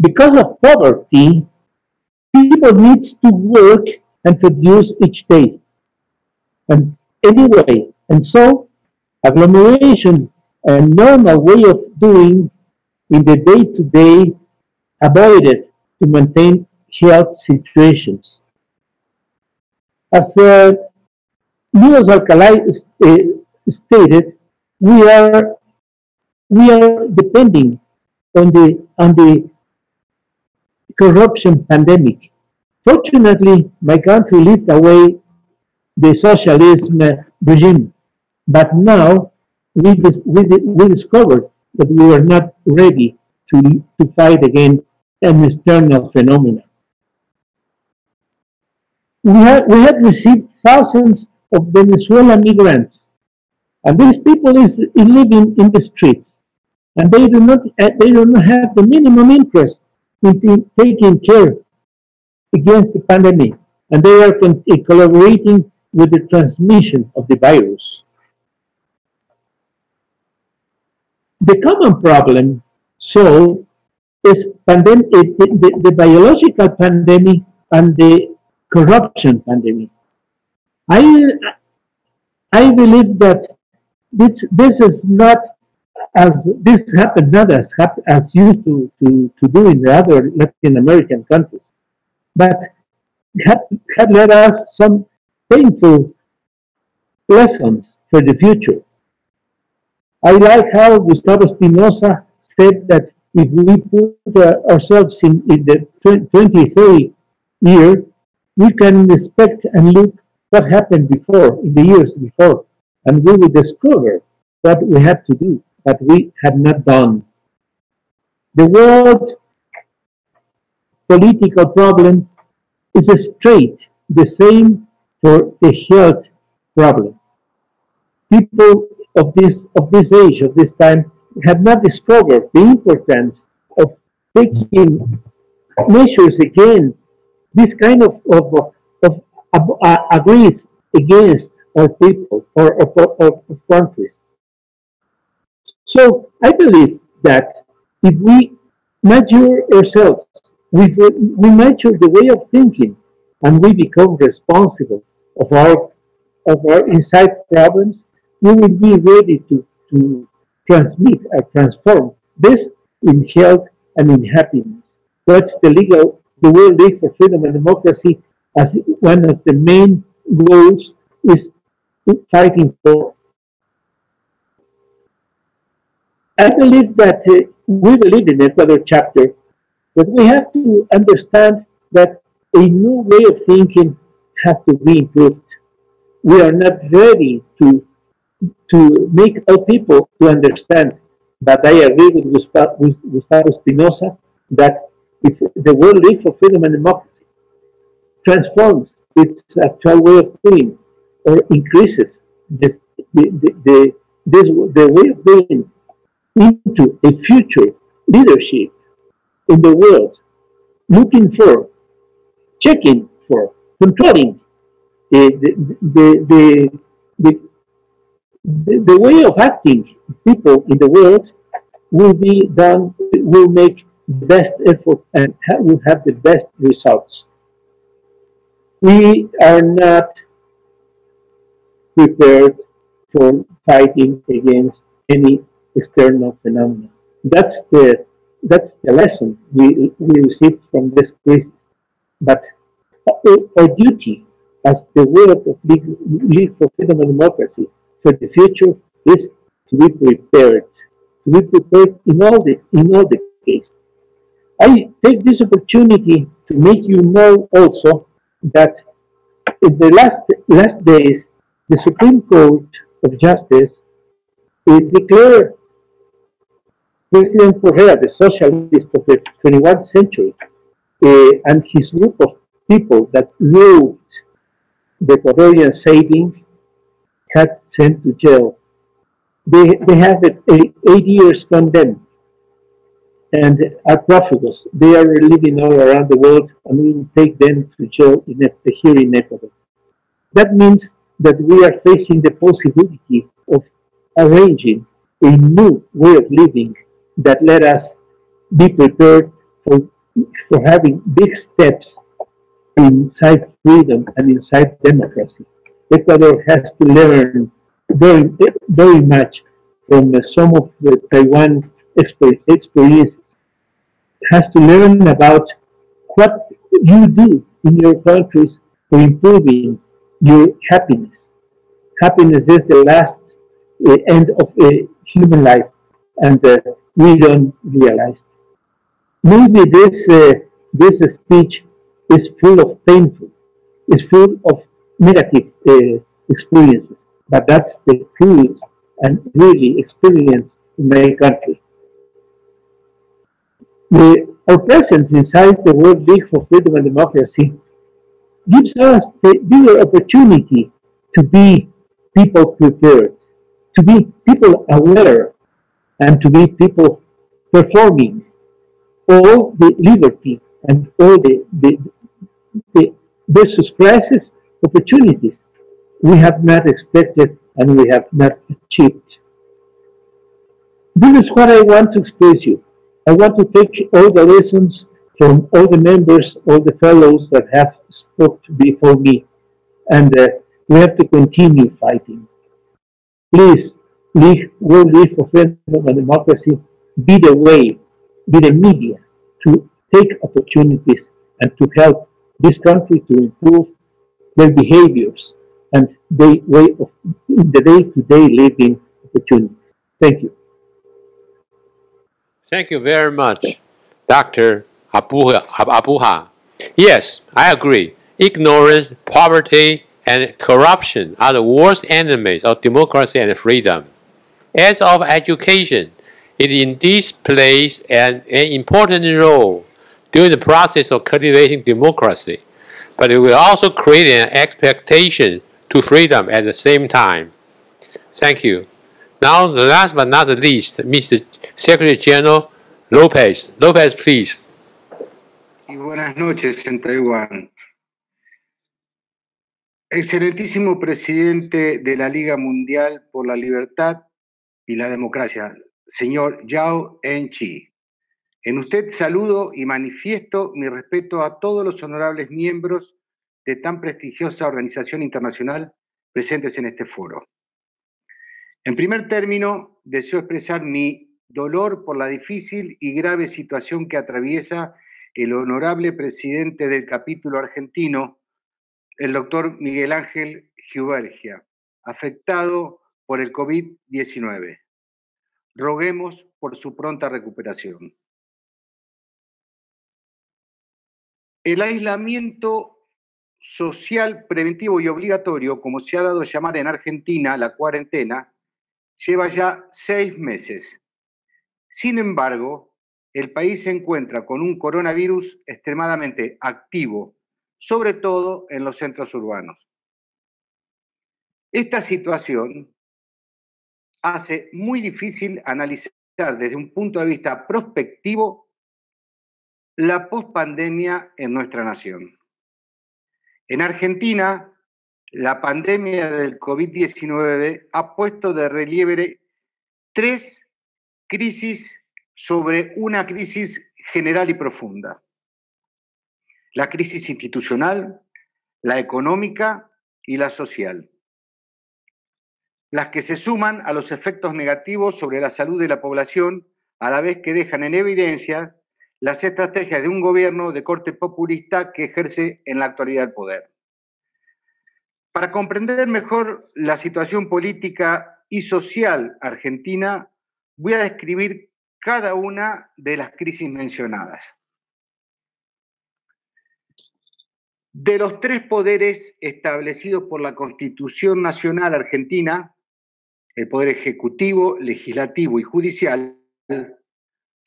Because of poverty, people need to work and produce each day. And anyway, and so agglomeration, a normal way of doing in the day-to-day, avoided to maintain health situations. As Luis Alcalá stated, we are depending on the corruption pandemic. Fortunately, my country lived away the socialism regime, but now we discovered that we were not ready to fight against an external phenomenon. We have received thousands of Venezuelan migrants, and these people is living in the streets, and they do not have the minimum interest in taking care against the pandemic, and they are collaborating with the transmission of the virus. The common problem, so, is the biological pandemic and the corruption pandemic. I believe that this is not as this happened not as used to do in the other Latin American countries, but had led us some painful lessons for the future. I like how Gustavo Espinosa said that if we put ourselves in the 2030 year, we can expect and look what happened before, in the years before, and we will discover what we had to do that we had not done. The world political problem is straight the same for the health problem. People of this age, of this time, have not discovered the importance of taking measures against this kind of agrees against our people or countries. So I believe that if we mature ourselves, we mature the way of thinking, and we become responsible of our inside problems, we will be ready to transmit or transform this in health and in happiness. That's the World League for Freedom and Democracy, as one of the main goals, is fighting for. I believe that we believe in the Ecuador chapter, but we have to understand that a new way of thinking has to be improved. We are not ready to make all people to understand. But I agree with Gustavo Espinosa that if the World League for Freedom and Democracy transforms its actual way of doing or increases the way of doing into a future leadership in the world, looking for, checking for, controlling the way of acting people in the world will be done, will make the best effort and will have the best results. We are not prepared for fighting against any external phenomena. That's the lesson we received from this crisis. But our duty as the world of League for Freedom and Democracy for the future is to be prepared. To be prepared in all the cases. I take this opportunity to make you know also that in the last days, the Supreme Court of Justice declared President Correa, the socialist of the 21st century, and his group of people that loathed the Ecuadorian savings, had sent to jail. they have 8 years condemned and are profligate. They are living all around the world, and we will take them to jail here in Ecuador. That means that we are facing the possibility of arranging a new way of living that let us be prepared for having big steps inside freedom and inside democracy. Ecuador has to learn very, very much from some of the Taiwan experiences. Has to learn about what you do in your countries for improving your happiness. Happiness is the last end of a human life, and we don't realize. Maybe this speech is full of painful, is full of negative experiences, but that's the truth and really experience in my country. Our presence inside the World League for Freedom and Democracy gives us the bigger opportunity to be people prepared, to be people aware, and to be people performing all the liberty and all versus crisis opportunities we have not expected and we have not achieved. This is what I want to express you. I want to take all the lessons from all the members, all the fellows that have spoken before me, and we have to continue fighting. Please, World League for Freedom and Democracy, be the way, be the media to take opportunities and to help this country to improve their behaviors and their way of the day-to-day living opportunities. Thank you. Thank you very much, Dr. Abuha. Yes, I agree. Ignorance, poverty, and corruption are the worst enemies of democracy and freedom. As of education, it indeed plays an important role during the process of cultivating democracy, but it will also create an expectation to freedom at the same time. Thank you. Now, the last but not the least, Mr. Secretary General Lopez. Lopez, please. Y buenas noches en Taiwán. Excelentísimo presidente de la Liga Mundial por la Libertad y la Democracia, señor Yao En-chi. En usted saludo y manifiesto mi respeto a todos los honorables miembros de tan prestigiosa organización internacional presentes en este foro. En primer término, deseo expresar mi dolor por la difícil y grave situación que atraviesa el honorable presidente del capítulo argentino, el doctor Miguel Ángel Giubergia, afectado por el COVID-19. Roguemos por su pronta recuperación. El aislamiento social preventivo y obligatorio, como se ha dado a llamar en Argentina la cuarentena, lleva ya 6 meses. Sin embargo, el país se encuentra con un coronavirus extremadamente activo, sobre todo en los centros urbanos. Esta situación hace muy difícil analizar desde un punto de vista prospectivo la pospandemia en nuestra nación. En Argentina, la pandemia del COVID-19 ha puesto de relieve 3 crisis sobre una crisis general y profunda. La crisis institucional, la económica y la social. Las que se suman a los efectos negativos sobre la salud de la población, a la vez que dejan en evidencia las estrategias de un gobierno de corte populista que ejerce en la actualidad el poder. Para comprender mejor la situación política y social argentina, voy a describir cada una de las crisis mencionadas. De los 3 poderes establecidos por la Constitución Nacional Argentina, el Poder Ejecutivo, Legislativo y Judicial,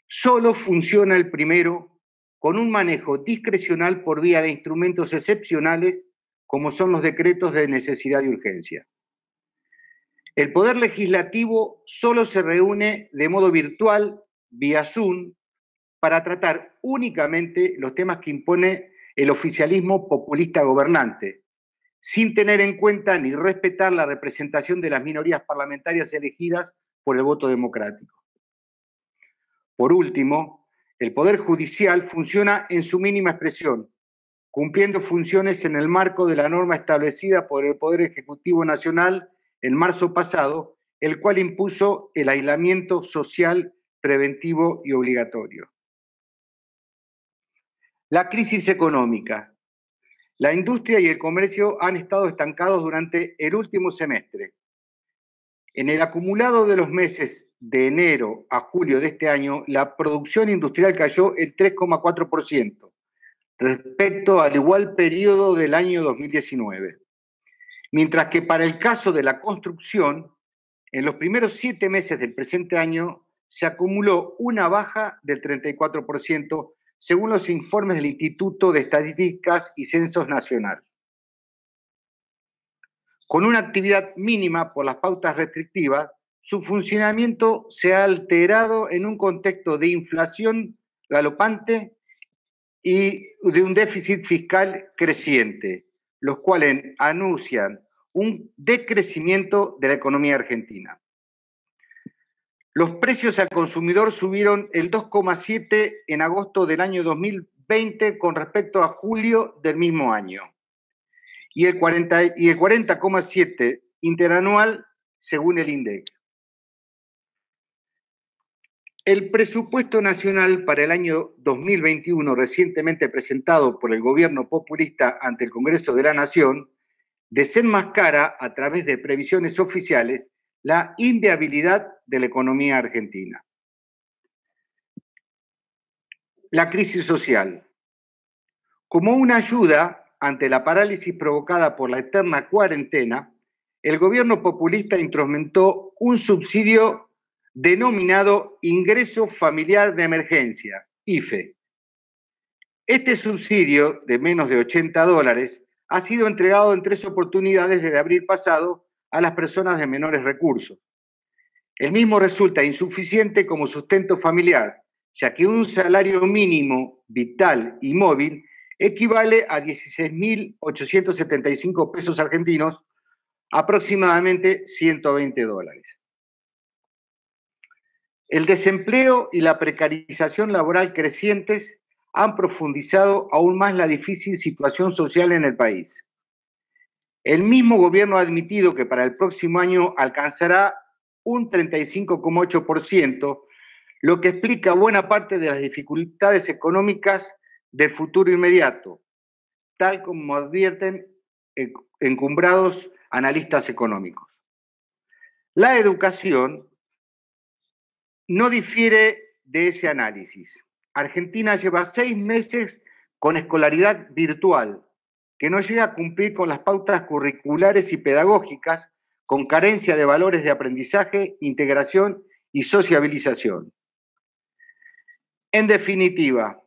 solo funciona el primero con un manejo discrecional por vía de instrumentos excepcionales como son los decretos de necesidad y urgencia. El Poder Legislativo solo se reúne de modo virtual, vía Zoom, para tratar únicamente los temas que impone el oficialismo populista gobernante, sin tener en cuenta ni respetar la representación de las minorías parlamentarias elegidas por el voto democrático. Por último, el Poder Judicial funciona en su mínima expresión, cumpliendo funciones en el marco de la norma establecida por el Poder Ejecutivo Nacional en marzo pasado, el cual impuso el aislamiento social preventivo y obligatorio. La crisis económica. La industria y el comercio han estado estancados durante el último semestre. En el acumulado de los meses de enero a julio de este año, la producción industrial cayó el 3,4% respecto al igual periodo del año 2019. Mientras que para el caso de la construcción, en los primeros 7 meses del presente año se acumuló una baja del 34%, según los informes del Instituto de Estadísticas y Censos Nacional. Con una actividad mínima por las pautas restrictivas, su funcionamiento se ha alterado en un contexto de inflación galopante y de un déficit fiscal creciente, los cuales anuncian un decrecimiento de la economía argentina. Los precios al consumidor subieron el 2,7% en agosto del año 2020 con respecto a julio del mismo año, y el 40,7% interanual según el INDEC. El presupuesto nacional para el año 2021, recientemente presentado por el gobierno populista ante el Congreso de la Nación, desenmascara a través de previsiones oficiales la inviabilidad de la economía argentina. La crisis social. Como una ayuda ante la parálisis provocada por la eterna cuarentena, el gobierno populista instrumentó un subsidio denominado Ingreso Familiar de Emergencia, IFE. Este subsidio de menos de $80 ha sido entregado en 3 oportunidades desde abril pasado a las personas de menores recursos. El mismo resulta insuficiente como sustento familiar, ya que un salario mínimo vital y móvil equivale a 16.875 pesos argentinos, aproximadamente $120. El desempleo y la precarización laboral crecientes han profundizado aún más la difícil situación social en el país. El mismo gobierno ha admitido que para el próximo año alcanzará un 35,8%, lo que explica buena parte de las dificultades económicas del futuro inmediato, tal como advierten encumbrados analistas económicos. La educación no difiere de ese análisis. Argentina lleva 6 meses con escolaridad virtual, que no llega a cumplir con las pautas curriculares y pedagógicas, con carencia de valores de aprendizaje, integración y sociabilización. En definitiva,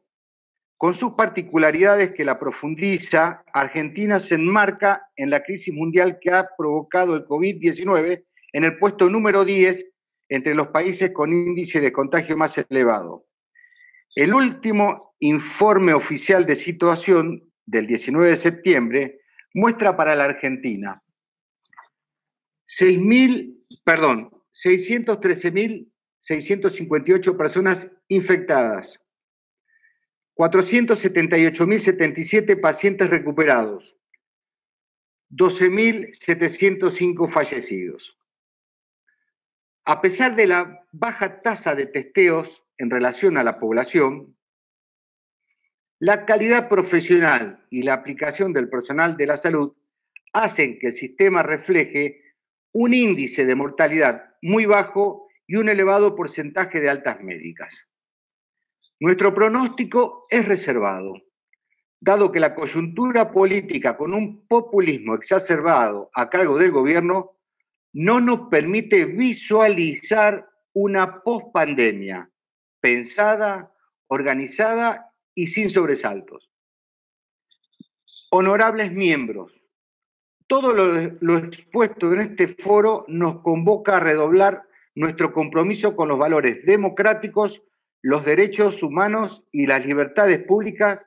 con sus particularidades que la profundiza, Argentina se enmarca en la crisis mundial que ha provocado el COVID-19 en el puesto número 10 entre los países con índice de contagio más elevado. El último informe oficial de situación del 19 de septiembre muestra para la Argentina 613.658 personas infectadas, 478.077 pacientes recuperados, 12.705 fallecidos. A pesar de la baja tasa de testeos en relación a la población, la calidad profesional y la aplicación del personal de la salud hacen que el sistema refleje un índice de mortalidad muy bajo y un elevado porcentaje de altas médicas. Nuestro pronóstico es reservado, dado que la coyuntura política con un populismo exacerbado a cargo del gobierno no nos permite visualizar una pospandemia pensada, organizada y sin sobresaltos. Honorables miembros, Todo lo expuesto en este foro nos convoca a redoblar nuestro compromiso con los valores democráticos, los derechos humanos y las libertades públicas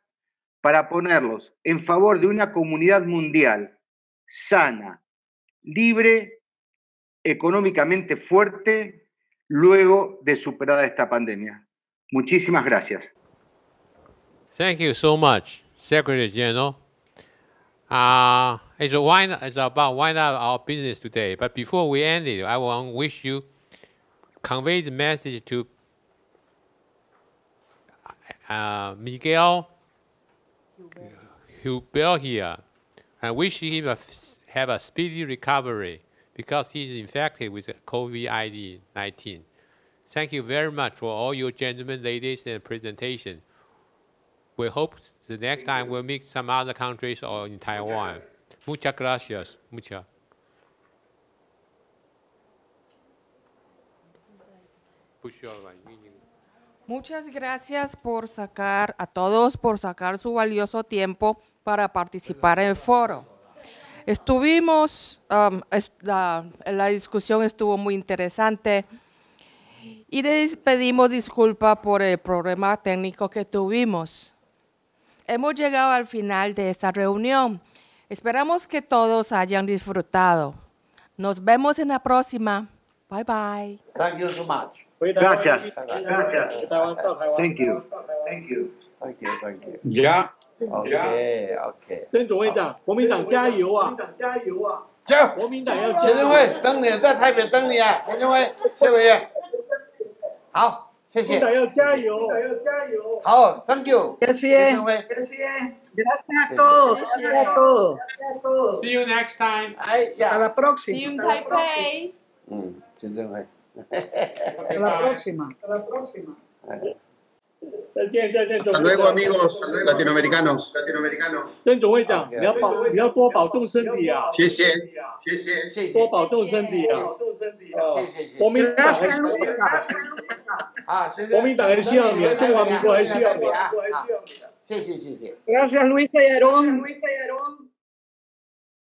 para ponerlos en favor de una comunidad mundial sana, libre, económicamente fuerte, luego de superada esta pandemia. Muchísimas gracias. Thank you so much, Secretary General. It's about why not our business today. But before we end it, I want to wish you convey the message to Miguel Hubel here. I wish him have a speedy recovery because he's infected with COVID-19. Thank you very much for all your gentlemen, ladies, and presentation. We hope the next time we'll meet some other countries or in Taiwan. Muchas gracias. Muchas gracias a todos por sacar su valioso tiempo para participar en el foro. La discusión estuvo muy interesante y les pedimos disculpas por el problema técnico que tuvimos. Hemos llegado al final de esta reunión. Esperamos que todos hayan disfrutado. Nos vemos en la próxima. Bye bye. Thank you so much. Gracias. Thank you. Ya. OK。曾总会长，国民党加油啊！加油！国民党要谢振辉等你，在台北等你啊，谢振辉，谢委员。好，谢谢。国民党要加油！好 ，Thank you。谢振辉。Gracias a todos. See you next time. Hasta la próxima. See you in Taipei. 谢振辉。 Hasta la próxima. Hasta luego, amigos latinoamericanos. 曾总会长，你要多保重身体啊！谢谢。多保重身体啊！国民党还需要你，中华民国还需要你。谢谢。 Gracias, Luis Tallarón.